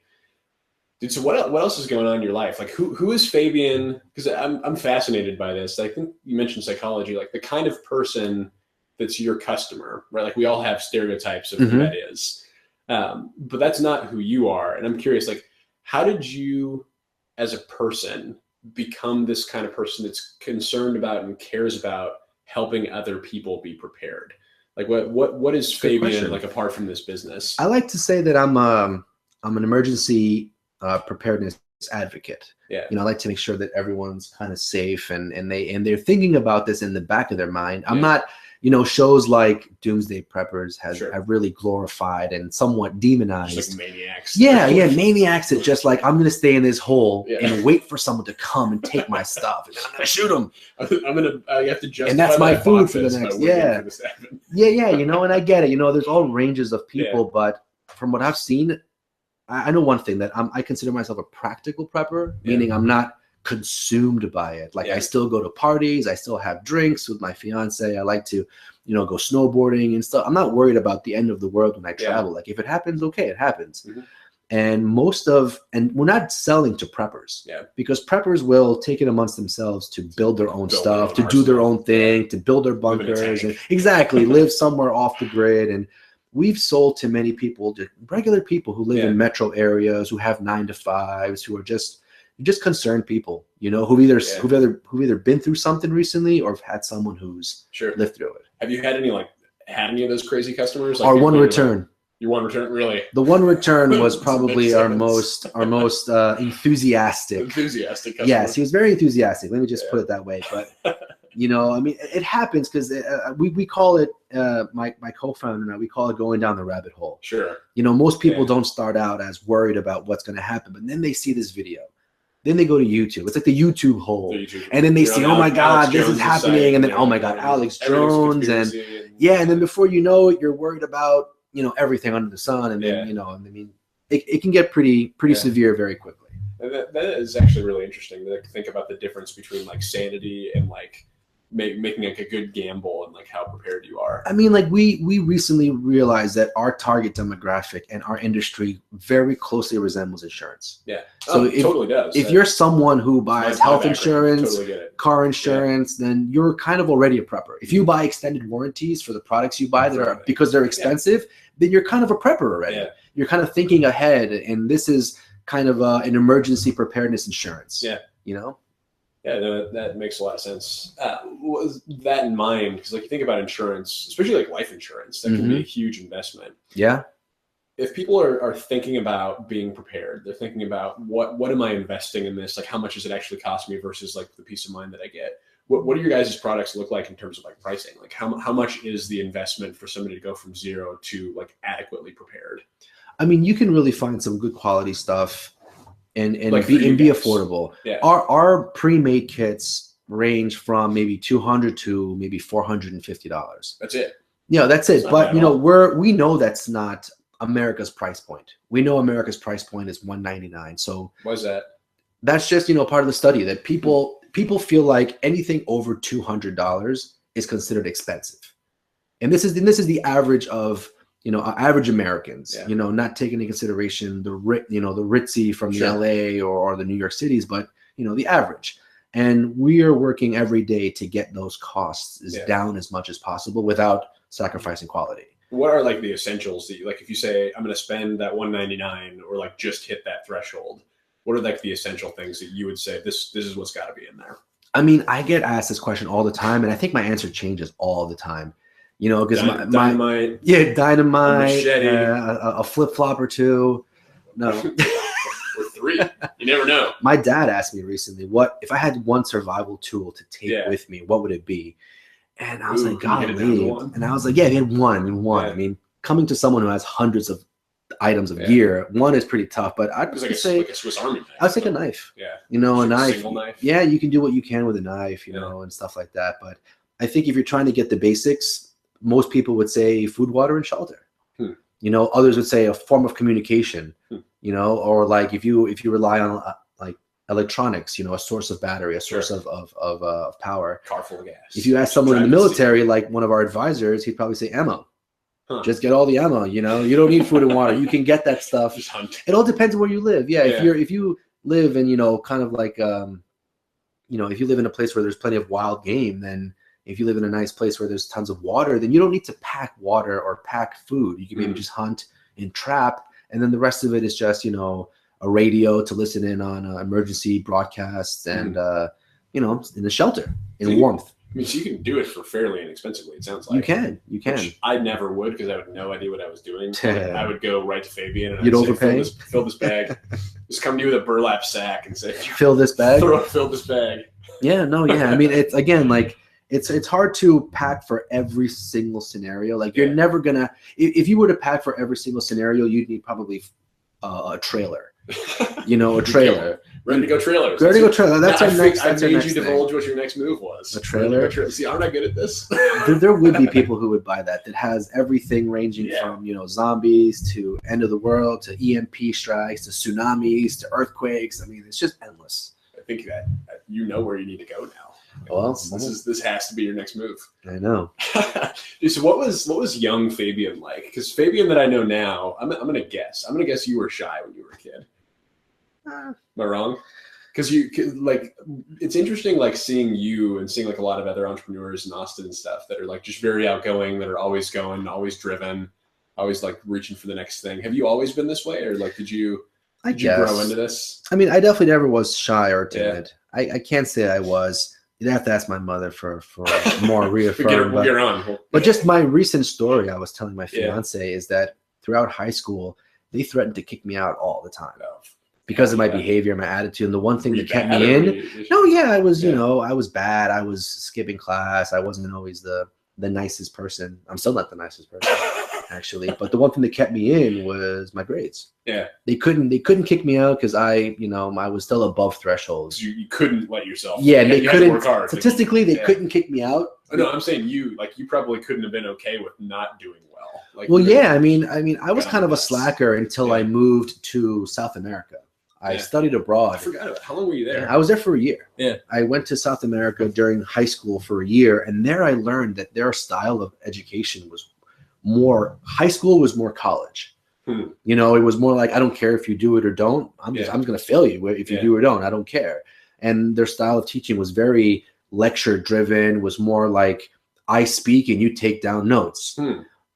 Dude, so what else is going on in your life? Like who is Fabian? Because I'm fascinated by this. I think you mentioned psychology, like the kind of person that's your customer, right? Like we all have stereotypes of who that is. But that's not who you are. And I'm curious, like, how did you as a person become this kind of person that's concerned about and cares about helping other people be prepared? Like what is Fabian like apart from this business? I like to say that I'm an emergency preparedness advocate. I like to make sure that everyone's kind of safe and they're thinking about this in the back of their mind. I'm not, shows like Doomsday Preppers have really glorified and somewhat demonized. Just like maniacs. Yeah, maniacs that just like, I'm going to stay in this hole and wait for someone to come and take my stuff. And I'm going to shoot them. I have to justify and that's my food for the next. And I get it. There's all ranges of people, but from what I've seen, I know one thing that I consider myself a practical prepper, meaning I'm not consumed by it. Like I still go to parties, I still have drinks with my fiance. I like to, go snowboarding and stuff. I'm not worried about the end of the world when I travel. Like if it happens, okay, it happens. And we're not selling to preppers because preppers will take it amongst themselves to build their own stuff, to do their own thing, to build their bunkers and live somewhere off the grid. And we've sold to many people, regular people who live in metro areas, who have 9-to-5s, who are just concerned people, who've either been through something recently or have had someone who's lived through it. Have you had any of those crazy customers? Our one return. Your one return, really? The one return was probably our most enthusiastic. Enthusiastic customer. Yes, he was very enthusiastic. Let me just put it that way. But it happens because we call it, my co-founder and I, we call it going down the rabbit hole. Sure. Most people don't start out as worried about what's going to happen, but then they see this video. Then they go to YouTube. It's like the YouTube hole. And then they see, oh my God, this is happening. And then, oh my God, Alex Jones. And then before you know it, you're worried about, everything under the sun. And then, it can get pretty severe very quickly. And that is actually really interesting to think about the difference between like sanity and like making like a good gamble and like how prepared you are. I mean, like we recently realized that our target demographic and our industry very closely resembles insurance. Yeah. So it totally does. If you're someone who buys health insurance, car insurance, then you're kind of already a prepper. If you buy extended warranties for the products you buy that are because they're expensive, then you're kind of a prepper already. Yeah. You're kind of thinking ahead, and this is kind of an emergency preparedness insurance. Yeah. Yeah, no, that makes a lot of sense. With that in mind, because like you think about insurance, especially like life insurance, that can be a huge investment. Yeah. If people are thinking about being prepared, they're thinking about what am I investing in this? Like how much does it actually cost me versus like the peace of mind that I get? What do your guys' products look like in terms of like pricing? Like how much is the investment for somebody to go from zero to like adequately prepared? I mean, you can really find some good quality stuff and be affordable. Yeah. Our pre-made kits range from maybe $200 to maybe $450. That's it. Yeah, that's it. But we know that's not America's price point. We know America's price point is $199. So why is that? That's just part of the study that people feel like anything over $200 is considered expensive, and this is the average of average Americans. Yeah. Not taking into consideration the ritzy from the LA or the New York cities, but the average. And we are working every day to get those costs down as much as possible without sacrificing quality. What are like the essentials that you like? If you say I'm going to spend that $199 or like just hit that threshold, what are like the essential things that you would say this is what's got to be in there? I mean, I get asked this question all the time, and I think my answer changes all the time. You know, because dynamite, dynamite, a flip flop or two, no, or 3. You never know. My dad asked me recently, what if I had one survival tool to take with me? What would it be? And I was like, golly. And I was like, yeah, he had one. Yeah. I mean, coming to someone who has hundreds of items of gear, one is pretty tough. But I'd say like a Swiss Army knife. I'd take a knife. Yeah. You know, a knife. Single knife. Yeah, you can do what you can with a knife, you know, and stuff like that. But I think if you're trying to get the basics, most people would say food, water, and shelter. You know, others would say a form of communication. You know, or like if you rely on like electronics, you know, a source of battery, a source of power. Car full of gas. If you ask someone in the military, like one of our advisors, he'd probably say ammo. Just get all the ammo. You know, you don't need food and water. You can get that stuff. Just hunt. It all depends on where you live. Yeah, if you live in, you know, kind of like you know, if you live in a place where there's plenty of wild game, then if you live in a nice place where there's tons of water, then you don't need to pack water or pack food. You can maybe just hunt and trap, and then the rest of it is just, you know, a radio to listen in on emergency broadcasts and you know, in the shelter in warmth. I mean, so you can do it for fairly inexpensively, it sounds like. You can. Which I never would, because I would have no idea what I was doing. I would go right to Fabian and You'd I'd overpay? Say, fill this bag. Just come to you with a burlap sack and say, fill this bag? Fill this bag. Yeah, no, yeah. I mean, it's, again, like, it's hard to pack for every single scenario. Like, you're never going to, if you were to pack for every single scenario, you'd need probably a trailer. You know, a trailer. Ready to go trailers. Ready to go trailer. That's our next. I made you divulge what your next move was. A trailer. See, I'm not good at this. There would be people who would buy that has everything ranging from, you know, zombies to end of the world to EMP strikes to tsunamis to earthquakes. I mean, it's just endless. I think that you know where you need to go now. Well, this has to be your next move. I know. So what was young Fabian like? Because Fabian that I know now, I'm gonna guess you were shy when you were a kid. Am I wrong? Because you like, it's interesting, like seeing you and seeing like a lot of other entrepreneurs in Austin and stuff that are like just very outgoing, that are always going, always driven, always like reaching for the next thing. Have you always been this way, or like did you grow into this? I mean, I definitely never was shy or timid. I can't say I was. You'd have to ask my mother for more reaffirm. But just my recent story I was telling my fiance is that throughout high school, they threatened to kick me out all the time. Because of my behavior, my attitude, and the one thing that kept me in. I was, you know, I was bad. I was skipping class. I wasn't always the nicest person. I'm still not the nicest person, actually. But the one thing that kept me in was my grades. Yeah. They couldn't kick me out because I was still above threshold. So you couldn't let yourself. Yeah, they couldn't. Statistically, they couldn't kick me out. No, I'm saying you probably couldn't have been okay with not doing well. Like, I mean, I was kind of a slacker until I moved to South America. I studied abroad. I forgot about it. How long were you there? I was there for a year. Yeah. I went to South America during high school for a year, and there I learned that their style of education was more, high school was more college. You know, it was more like, I don't care if you do it or don't. I'm going to fail you if you do or don't. I don't care. And their style of teaching was very lecture driven, was more like I speak and you take down notes.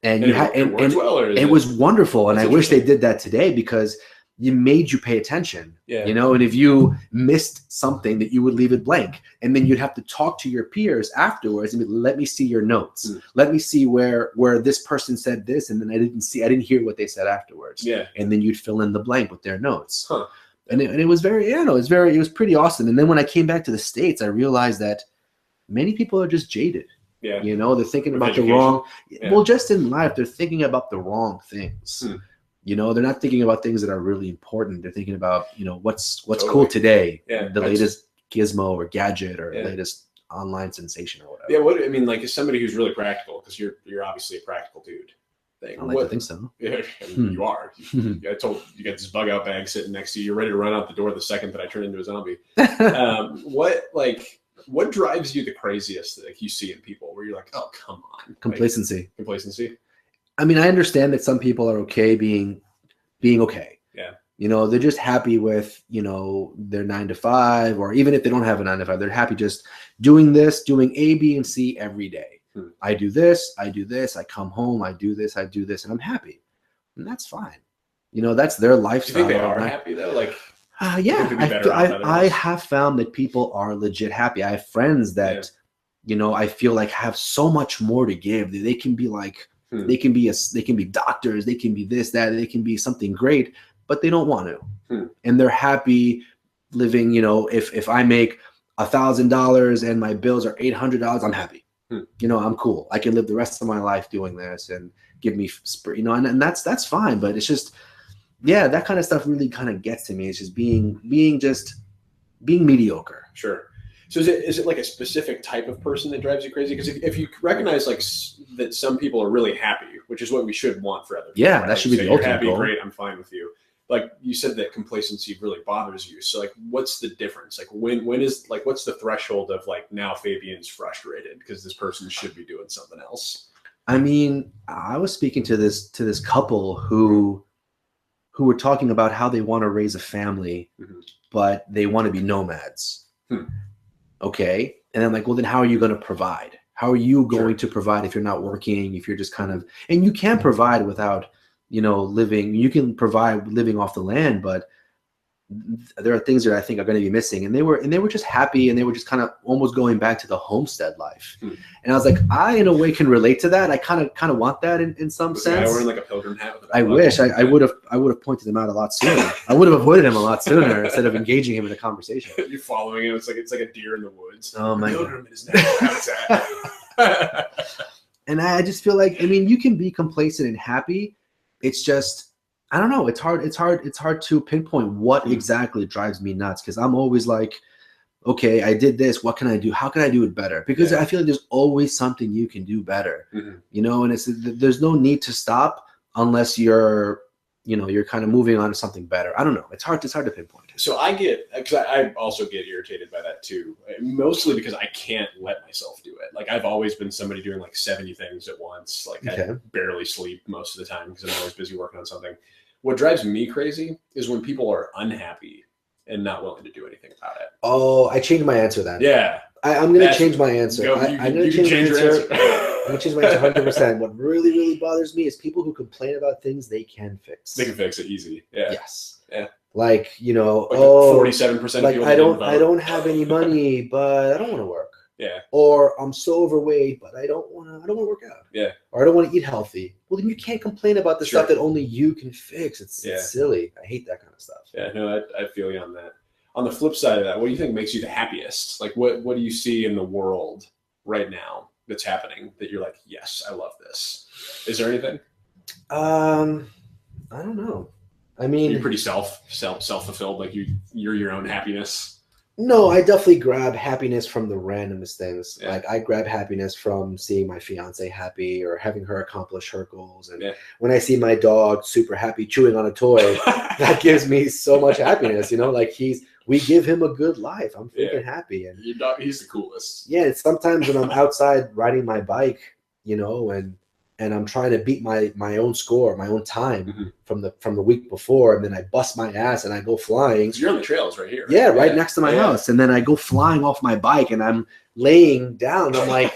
And you had, and it was wonderful. And I wish they did that today, because you made you pay attention, you know, and if you missed something, that you would leave it blank, and then you'd have to talk to your peers afterwards and be, let me see your notes. Let me see where this person said this, and then I didn't hear what they said afterwards. Yeah. And then you'd fill in the blank with their notes. And it was very, it was pretty awesome. And then when I came back to the States, I realized that many people are just jaded. Yeah. You know, they're thinking about the wrong, well, just in life, they're thinking about the wrong things. You know, they're not thinking about things that are really important. They're thinking about, you know, what's cool today, the latest gizmo or gadget or latest online sensation or whatever. Yeah, what I mean, like, as somebody who's really practical, because you're obviously a practical dude. I like to think so. Yeah, I mean, you are. I told you got this bug out bag sitting next to you. You're ready to run out the door the second that I turn into a zombie. What drives you the craziest that you see in people, where you're like, oh, come on? Complacency. I mean, I understand that some people are okay being okay. Yeah. You know, they're just happy with, you know, their 9 to 5, or even if they don't have a 9 to 5, they're happy just doing this, doing A, B, and C every day. I do this, I do this, I come home, I do this, and I'm happy. And that's fine. You know, that's their lifestyle. Do you think they are happy though? Like, yeah, I have found that people are legit happy. I have friends that, you know, I feel like have so much more to give. They can be like, they can be doctors, they can be this, that, they can be something great, but they don't want to. And they're happy living, you know, if I make $1,000 and my bills are $800, I'm happy. You know, I'm cool. I can live the rest of my life doing this and give me, you know, and that's fine. But it's just, yeah, that kind of stuff really kind of gets to me. It's just being mediocre. Sure. So is it like a specific type of person that drives you crazy? Because if you recognize like that some people are really happy, which is what we should want for other people. Yeah, right? That should be the ultimate happy, goal. Great, I'm fine with you. Like you said that complacency really bothers you. So like, what's the difference? Like when is like, what's the threshold of like, now Fabian's frustrated because this person should be doing something else? I mean, I was speaking to this couple who were talking about how they want to raise a family, but they want to be nomads. Okay. And I'm like, well, then how are you going to provide? How are you going to provide if you're not working, if you're just kind of, and you can provide without, you know, you can provide living off the land, but there are things that I think are going to be missing. And they were just happy, and they were just kind of almost going back to the homestead life. And I was like, I in a way can relate to that. I kind of want that in some sense. Wearing like a pilgrim hat. I wish I would have pointed him out a lot sooner. I would have avoided him a lot sooner instead of engaging him in a conversation. You're following him. It's like a deer in the woods. Oh my pilgrim in his natural habitat. And I just feel like, I mean, you can be complacent and happy. It's just, I don't know. It's hard to pinpoint what exactly drives me nuts. Cause I'm always like, okay, I did this. What can I do? How can I do it better? Because I feel like there's always something you can do better, you know, and there's no need to stop unless you're kind of moving on to something better. I don't know. It's hard to pinpoint. So because I also get irritated by that too, mostly because I can't let myself do it. Like I've always been somebody doing like 70 things at once. Like I barely sleep most of the time because I'm always busy working on something. What drives me crazy is when people are unhappy and not willing to do anything about it. Oh, I changed my answer then. Yeah. I'm going to change my answer. I'm going to change my answer. I'm going to change my answer 100%. What really, really bothers me is people who complain about things they can fix. They can fix it easy. Yeah. Yes. Yeah. Like, you know, like 47% like I don't have any money, but I don't want to work. Yeah. Or I'm so overweight, but I don't want to work out. Yeah. Or I don't want to eat healthy. Well, then you can't complain about the stuff that only you can fix. It's silly. I hate that kind of stuff. Yeah, no, I feel you on that. On the flip side of that, what do you think makes you the happiest? Like what do you see in the world right now that's happening that you're like, yes, I love this? Is there anything? I don't know. I mean, you're pretty self-fulfilled. Like you're your own happiness. No, I definitely grab happiness from the randomest things. Yeah. Like I grab happiness from seeing my fiance happy or having her accomplish her goals. And when I see my dog super happy chewing on a toy, that gives me so much happiness. You know, like we give him a good life. I'm freaking happy. And your dog, he's the coolest. Yeah, it's sometimes when I'm outside riding my bike, you know, and I'm trying to beat my own score, my own time from the week before, and then I bust my ass and I go flying. So you're on the trails right here. Right? Yeah, right next to my house. And then I go flying off my bike and I'm laying down. I'm like,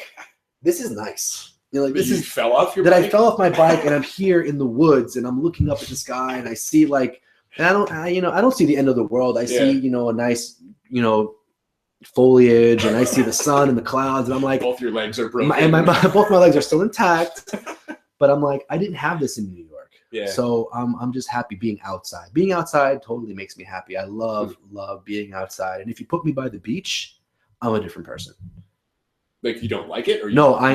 this is nice. You know, like you fell off your bike? I fell off my bike and I'm here in the woods and I'm looking up at the sky and I see like, and I don't see the end of the world. I see, you know, a nice, you know, foliage and I see the sun and the clouds and I'm like, both your legs are broken both my legs are still intact, but I'm like, I didn't have this in New York. So I'm just happy being outside. Being outside totally makes me happy. I love being outside, and if you put me by the beach, I'm a different person. Like you don't like it, or no? I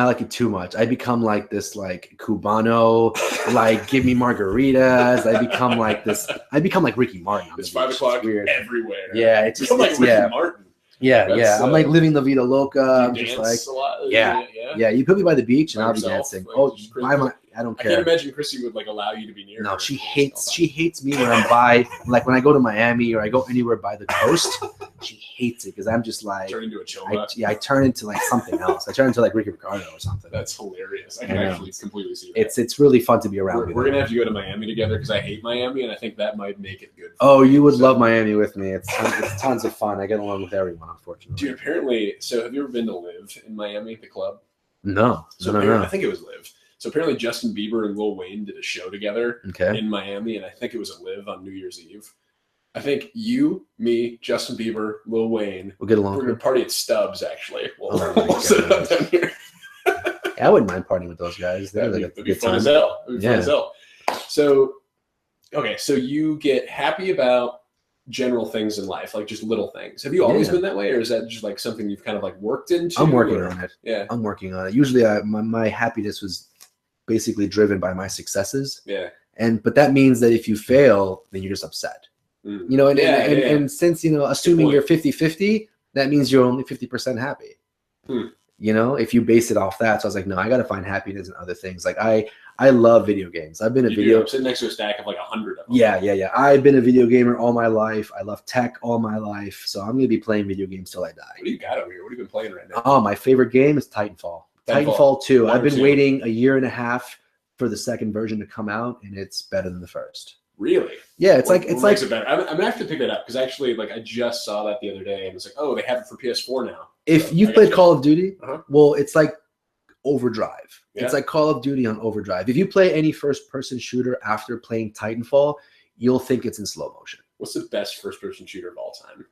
like it too much. I become like this, like Cubano, like give me margaritas. I become like this. I become like Ricky Martin. It's 5 o'clock everywhere. Yeah, it's just like Ricky Martin. Yeah. I'm like living the Vida Loca. I'm just like, a lot? Yeah. You put me by the beach and I'll be dancing. Like, I don't care. I can't imagine Chrissy would like allow you to be near her. No, she hates me when I'm by, like when I go to Miami or I go anywhere by the coast. she hates it because I'm just like, turn into a choma. I turn into like something else. I turn into like Ricky Ricardo or something. That's hilarious. I can actually completely see that. It's really fun to be around. We're gonna have to go to Miami together because I hate Miami, and I think that might make it good. Oh, you would love Miami with me. It's tons of fun. I get along with everyone, unfortunately. Dude, apparently, so have you ever been to Live in Miami, the club? No. I think it was Live. So apparently Justin Bieber and Lil Wayne did a show together in Miami, and I think it was a Live on New Year's Eve. I think you, me, Justin Bieber, Lil Wayne. We'll get along. We're going to party at Stubbs, actually. We'll set it up down here. I wouldn't mind partying with those guys. It'd be fun as hell. So, okay, so you get happy about general things in life, like just little things. Have you always been that way, or is that just like something you've kind of like worked into? I'm working on it. Yeah. I'm working on it. Usually my happiness was basically driven by my successes. Yeah. But that means that if you fail, then you're just upset. You know, and since, you know, assuming you're 50-50, that means you're only 50% happy. You know, if you base it off that. So I was like, no, I got to find happiness in other things. Like I love video games. I've been I'm sitting next to a stack of like 100 of them. Yeah. I've been a video gamer all my life. I love tech all my life. So I'm going to be playing video games till I die. What do you got over here? What have you been playing right now? Oh, my favorite game is Titanfall. Titanfall 2. I've been waiting a year and a half for the second version to come out, and it's better than the first. Really? Yeah, it's what like it better? I'm gonna have to pick that up because actually, like, I just saw that the other day, and it's like, oh, they have it for PS4 now. If you've played Call of Duty, well, it's like Overdrive. Yeah. It's like Call of Duty on Overdrive. If you play any first-person shooter after playing Titanfall, you'll think it's in slow motion. What's the best first-person shooter of all time?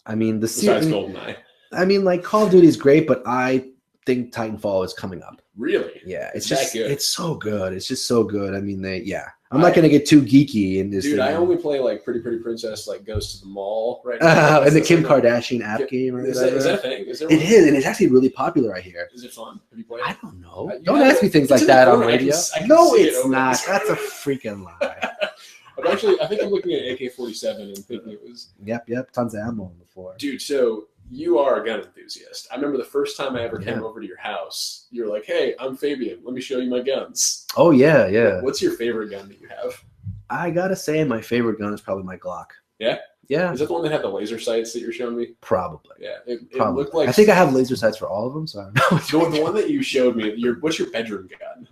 I mean, besides GoldenEye. I mean, like, Call of Duty is great, but I think Titanfall is coming up. Really? Yeah, it's that just good. It's so good. It's just so good. I mean, I'm not gonna get too geeky in this. Dude, thing. I only play like Pretty Princess, like Goes to the Mall right now. And the Kim Kardashian app game. Or is that a thing? Is there one? It is, and it's actually really popular. I hear. Is it fun? Have you played it? I don't know. Don't ask me things like that on radio. No, it's not. That's a freaking lie. I think I'm looking at AK-47 and thinking it was. Yep. Tons of ammo on the floor. Dude, so you are a gun enthusiast. I remember the first time I ever came over to your house, you're like, hey, I'm Fabian. Let me show you my guns. Oh, yeah. What's your favorite gun that you have? I got to say my favorite gun is probably my Glock. Yeah? Yeah. Is that the one that had the laser sights that you're showing me? Probably. Yeah. It looked like. I think I have laser sights for all of them, so I don't know. The one that you showed me, what's your bedroom gun?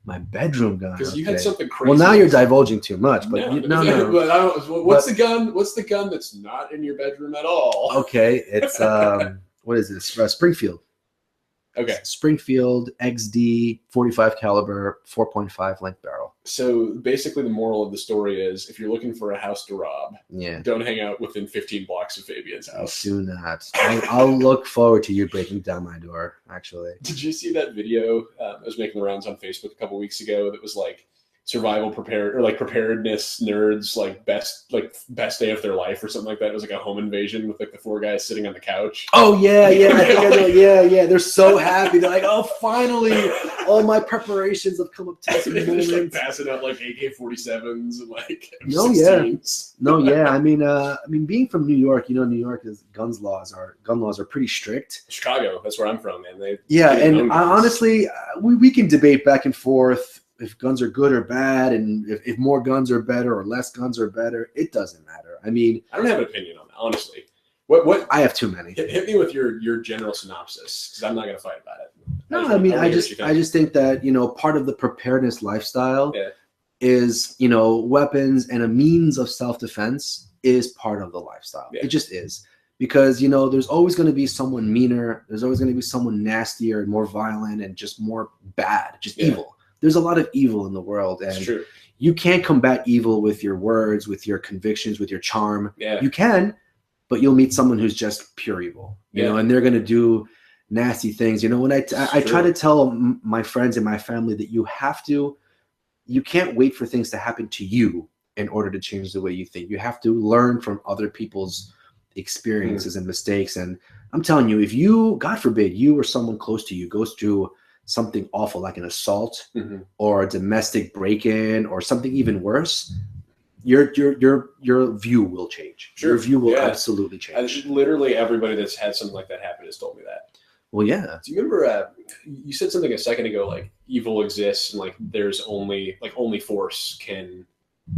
My bedroom gun. Because you had something crazy. Well, now you're divulging too much, but no. But what's the gun? What's the gun that's not in your bedroom at all? Okay, it's what is this? Springfield. Okay. Springfield XD 45 caliber 4.5 length barrel. So basically, the moral of the story is, if you're looking for a house to rob, don't hang out within 15 blocks of Fabian's house. Do not. I'll look forward to you breaking down my door. Actually, did you see that video? I was making the rounds on Facebook a couple weeks ago. That was like preparedness nerds best day of their life or something like that. It was like a home invasion with like the 4 guys sitting on the couch. Oh yeah. I think I know. Yeah. They're so happy. They're like, oh, finally, all my preparations have come up to this moment. They're just like passing out like AK-47s and like M16s. No, yeah. I mean, being from New York, New York is gun laws are pretty strict. Chicago, that's where I'm from, man. Honestly, we can debate back and forth if guns are good or bad, and if more guns are better or less guns are better. It doesn't matter. I mean, I don't have an opinion on that, honestly. What I have too many. Hit me with your general synopsis, because I'm not going to fight about it. No, I just think that part of the preparedness lifestyle is weapons and a means of self-defense is part of the lifestyle. It just is, because there's always going to be someone meaner. There's always going to be someone nastier and more violent and just more bad, just evil. There's a lot of evil in the world, and you can't combat evil with your words, with your convictions, with your charm. Yeah. You can, but you'll meet someone who's just pure evil, you know, and they're going to do nasty things. When I try to tell my friends and my family that you can't wait for things to happen to you in order to change the way you think. You have to learn from other people's experiences and mistakes. And I'm telling you, if you, God forbid, you or someone close to you goes through something awful like an assault or a domestic break-in or something even worse, your view will change. Your view will absolutely change. Literally everybody that's had something like that happen has told me that. Well, yeah. Do you remember you said something a second ago, like evil exists and like there's only force can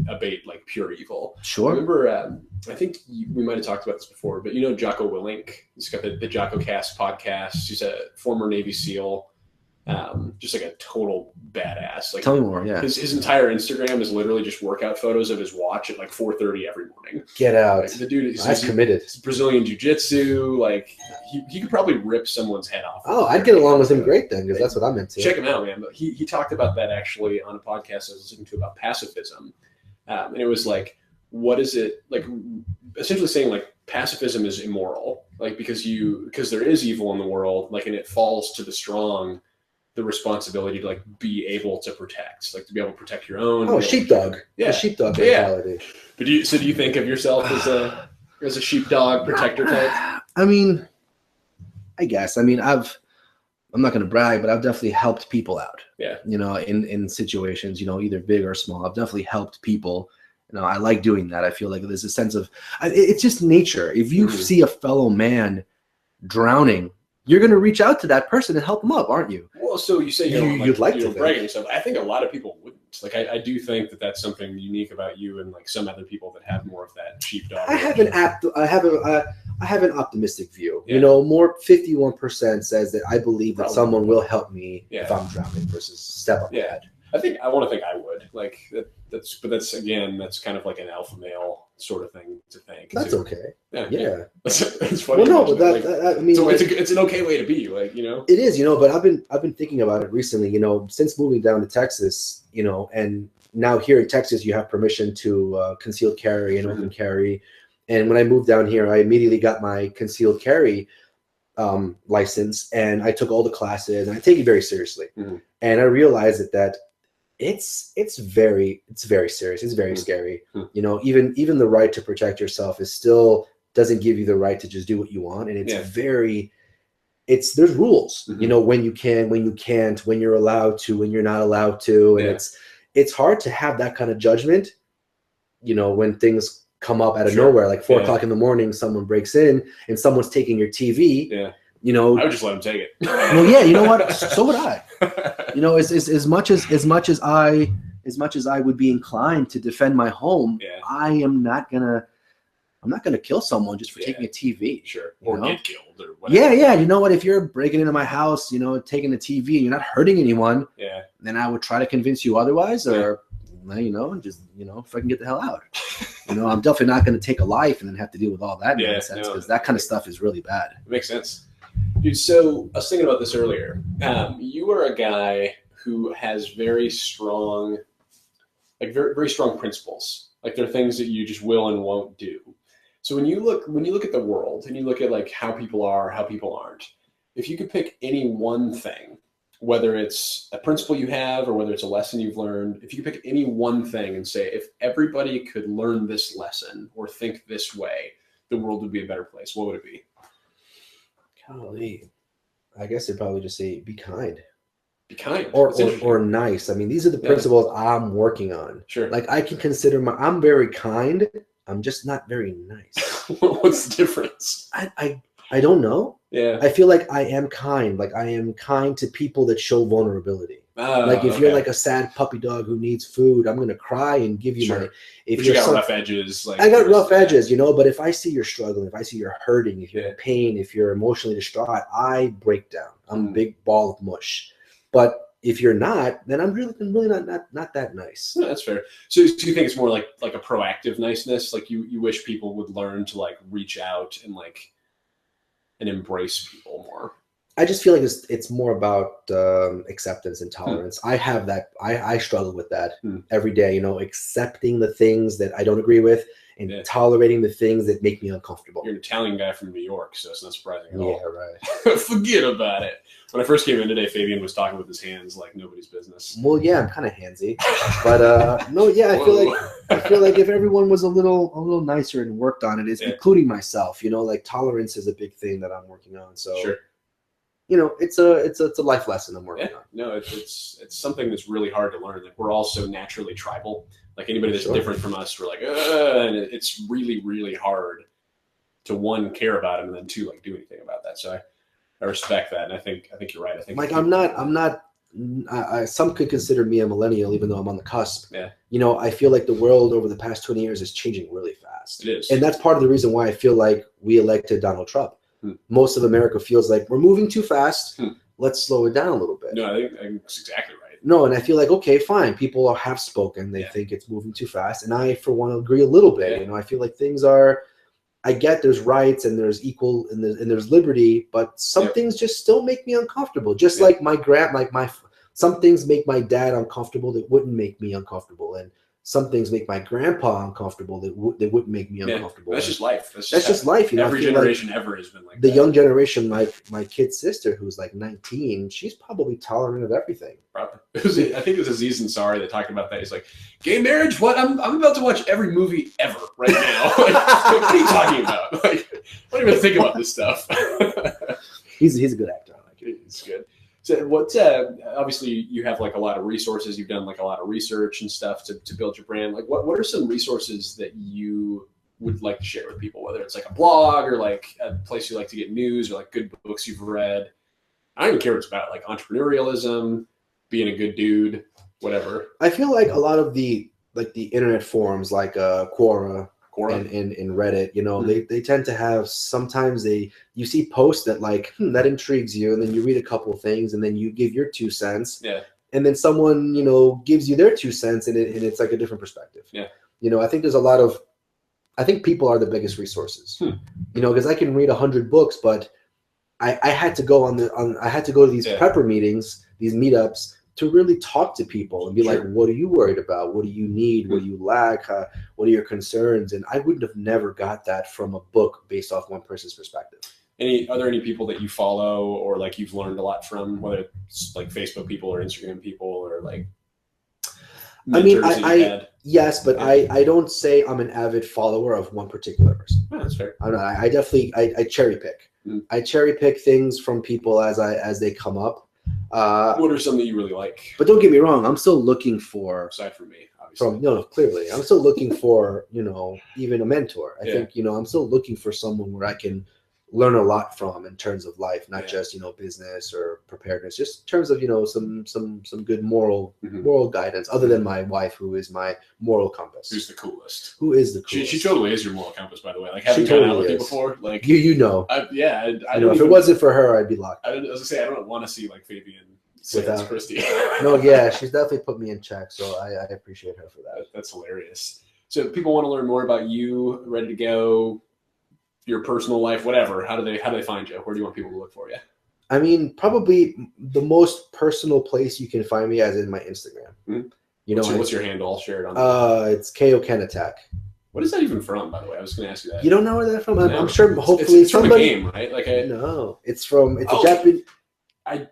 abate like pure evil. Sure. I remember, I think we might have talked about this before, but you know Jocko Willink? He's got the Jocko Cast podcast. He's a former Navy SEAL. Just like a total badass. Like, tell me more. Yeah. His entire Instagram is literally just workout photos of his watch at like 4:30 every morning. Get out. Like, the dude is committed. Brazilian jiu-jitsu. Like he could probably rip someone's head off. Oh, I'd get along with him great then, because that's what I'm into. Check him out, man. But he talked about that actually on a podcast I was listening to about pacifism. And it was like, what is it like? Essentially saying like pacifism is immoral, like because there is evil in the world, like, and it falls to the strong the responsibility to like be able to protect, like to be able to protect your own. Oh, sheepdog. Yeah, sheepdog mentality. Yeah. But do you think of yourself as a sheepdog protector type? I mean, I guess. I mean, I'm not going to brag, but I've definitely helped people out. Yeah. You know, in situations, you know, either big or small. I've definitely helped people. You know, I like doing that. I feel like there's a sense of, it's just nature. If you see a fellow man drowning, you're going to reach out to that person and help them up, aren't you? Well, so you say you'd like to bragging yourself. I think a lot of people wouldn't. Like, I do think that that's something unique about you and like some other people that have more of that sheepdog. I have an optimistic view. Yeah. You know, more 51% says that I believe that someone will help me if Yeah. I'm drowning versus step up. Yeah. I want to think I would like that. That's kind of like an alpha male sort of thing to think. That's okay. Yeah. It's funny. Well, no, but I mean, it's an okay way to be, like, you know. It is, you know, but I've been thinking about it recently, you know, since moving down to Texas, you know, and now here in Texas, you have permission to concealed carry and open carry. And when I moved down here, I immediately got my concealed carry license, and I took all the classes, and I take it very seriously. And I realized that it's very serious. It's very scary. You know, even the right to protect yourself is still doesn't give you the right to just do what you want. And it's there's rules, you know, when you can, when you can't, when you're allowed to, when you're not allowed to. And it's hard to have that kind of judgment, you know, when things come up out of nowhere, like 4 o'clock in the morning, someone breaks in and someone's taking your TV. Yeah. You know, I would just let him take it. Well, yeah, you know what? So would I. You know, as much as I would be inclined to defend my home, I'm not gonna kill someone just for taking a TV. Sure. Or get killed or whatever. Yeah. You know what? If you're breaking into my house, you know, taking the TV, and you're not hurting anyone. Yeah. Then I would try to convince you otherwise, or you know, just, you know, if I can get the hell out. You know, I'm definitely not going to take a life and then have to deal with all that nonsense, because that kind of stuff is really bad. It makes sense. Dude, so I was thinking about this earlier. You are a guy who has very strong, like very, very strong principles. Like, there are things that you just will and won't do. So when you look at the world and you look at like how people are, how people aren't, if you could pick any one thing, whether it's a principle you have or whether it's a lesson you've learned, if you could pick any one thing and say, if everybody could learn this lesson or think this way, the world would be a better place, what would it be? Golly, I guess I'd probably just say be kind. Be kind. Or nice. I mean, these are the principles I'm working on. Sure. Like, I can consider I'm very kind. I'm just not very nice. What's the difference? I don't know. Yeah. I feel like I am kind. Like, I am kind to people that show vulnerability. Like, if you're like a sad puppy dog who needs food, I'm gonna cry and give you my. If you got rough edges, like I got rough edges, you know. But if I see you're struggling, if I see you're hurting, if you're in pain, if you're emotionally distraught, I break down. I'm a big ball of mush. But if you're not, then I'm really not that nice. No, that's fair. So do you think it's more like a proactive niceness? Like, you wish people would learn to like reach out and like and embrace people more? I just feel like it's more about acceptance and tolerance. I have that. I struggle with that every day, you know, accepting the things that I don't agree with and tolerating the things that make me uncomfortable. You're an Italian guy from New York, so it's not surprising at all. Yeah, right. Forget about it. When I first came in today, Fabian was talking with his hands like nobody's business. Well, yeah, I'm kind of handsy, but no, yeah, I feel like if everyone was a little nicer and worked on it, including myself, you know, like tolerance is a big thing that I'm working on. So. Sure. You know, it's a life lesson I'm working on. No, it's something that's really hard to learn. Like, we're all so naturally tribal. Like, anybody that's different from us, we're like, and it's really, really hard to, one, care about them, and then two, like, do anything about that. So I respect that, and I think you're right. I think like I'm not some could consider me a millennial, even though I'm on the cusp. Yeah. I feel like the world over the past 20 years is changing really fast. It is. And that's part of the reason why I feel like we elected Donald Trump. Most of America feels like we're moving too fast. Let's slow it down a little bit. No, I think that's exactly right. No, and I feel like, okay, fine. People have spoken. They think it's moving too fast. And I, for one, agree a little bit. I feel like things are, I get there's rights and there's equal and there's liberty, but some things just still make me uncomfortable. Just like some things make my dad uncomfortable that wouldn't make me uncomfortable. And some things make my grandpa uncomfortable that wouldn't make me uncomfortable. That's just life. That's just life. Every generation ever has been like the that. Young generation, like my kid's sister, who's like 19, she's probably tolerant of everything. Probably. I think it was Aziz Ansari that talked about that. He's like, gay marriage? What? I'm about to watch every movie ever right now. What are you talking about? Like, I don't even think about this stuff. He's a good actor. I like it. He's good. So obviously you have like a lot of resources. You've done like a lot of research and stuff to build your brand. Like what are some resources that you would like to share with people, whether it's like a blog or like a place you like to get news or like good books you've read? I don't even care what it's about, like entrepreneurialism, being a good dude, whatever. I feel like a lot of the internet forums like Quora and Reddit, they tend to have, sometimes you see posts that like, that intrigues you, and then you read a couple of things and then you give your 2 cents. Yeah. And then someone, gives you their 2 cents and it's like a different perspective. Yeah. I think there's I think people are the biggest resources, because I can read 100 books, but I had to go I had to go to these prepper meetings, these meetups, to really talk to people and be like, what are you worried about? What do you need? What do you lack? What are your concerns? And I wouldn't have never got that from a book based off one person's perspective. Are there any people that you follow or like you've learned a lot from, whether it's like Facebook people or Instagram people or like yes, but I don't say I'm an avid follower of one particular person. Oh, that's fair. I'm not. I definitely I cherry pick. I cherry pick things from people as they come up. What are some that you really like? But don't get me wrong, I'm still looking for, aside from me, obviously. Clearly, I'm still looking for even a mentor. I think I'm still looking for someone where I can learn a lot from in terms of life, not just business or preparedness, just in terms of some good moral guidance, other than my wife, who is my moral compass. Who's the coolest? Who is the coolest? She totally is your moral compass, by the way. Like, having gone out with you before, like you if it wasn't for her, I'd be locked. I was gonna say, I don't want to see like Fabian without Christy. No, yeah, she's definitely put me in check, so I appreciate her for that. That's hilarious. So if people want to learn more about you, ready to go, your personal life, whatever, how do they find you? Where do you want people to look for you? I mean, probably the most personal place you can find me is in my Instagram. What's your handle? I'll share it on. It's KO Ken Attack. What is that even from, by the way? I was going to ask you that. You don't know where that's from? No. I'm sure. Hopefully, it's somebody. From a game, right? No, it's a Japanese.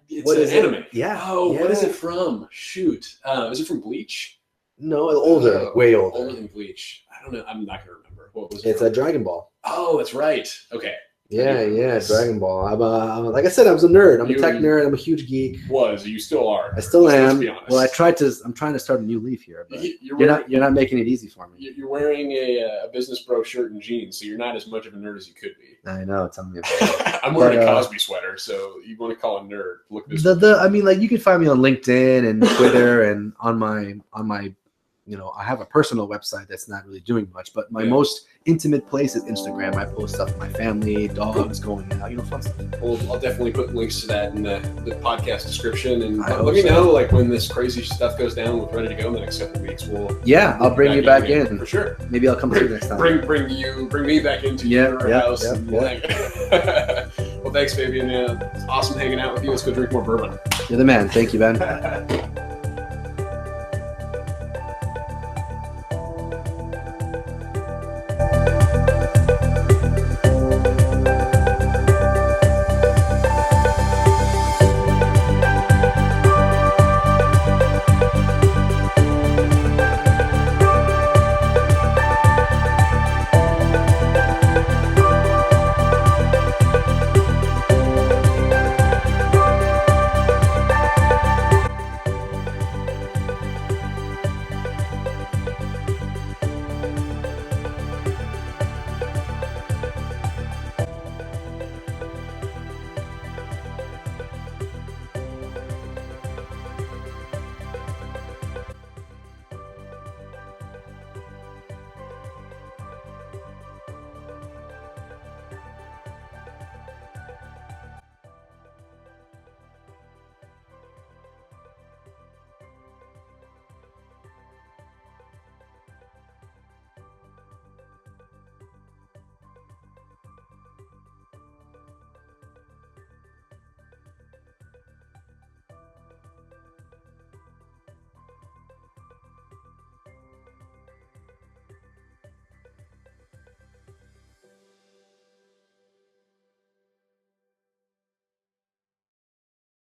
It's an anime. Yeah. Oh, yeah. What is it from? Shoot. Is it from Bleach? No, older, way older. Older than Bleach. I don't know. I'm not going to remember. What was it? It's a Dragon Ball. Oh, that's right. Okay. Yeah, Dragon Ball. I'm like I said, I was a nerd. I'm a tech nerd. I'm a huge geek. You still are. I still am. Well, I'm trying to start a new leaf here, but you're not making it easy for me. You're wearing a business bro shirt and jeans, so you're not as much of a nerd as you could be. I know. Tell me about it. I'm wearing a Cosby sweater, so you want to call a nerd? Look at this. I mean, like, you can find me on LinkedIn and Twitter and on my. I have a personal website that's not really doing much, but my most intimate place is Instagram. I post stuff with my family, dogs, going out, fun stuff. Well, I'll definitely put links to that in the podcast description. And let me know, like, when this crazy stuff goes down with Ready to Go in the next couple of weeks. I'll bring you back in. For sure. Maybe I'll come through next time. Bring me back into your house. Well, thanks, Fabian. It's awesome hanging out with you. Let's go drink more bourbon. You're the man. Thank you, Ben.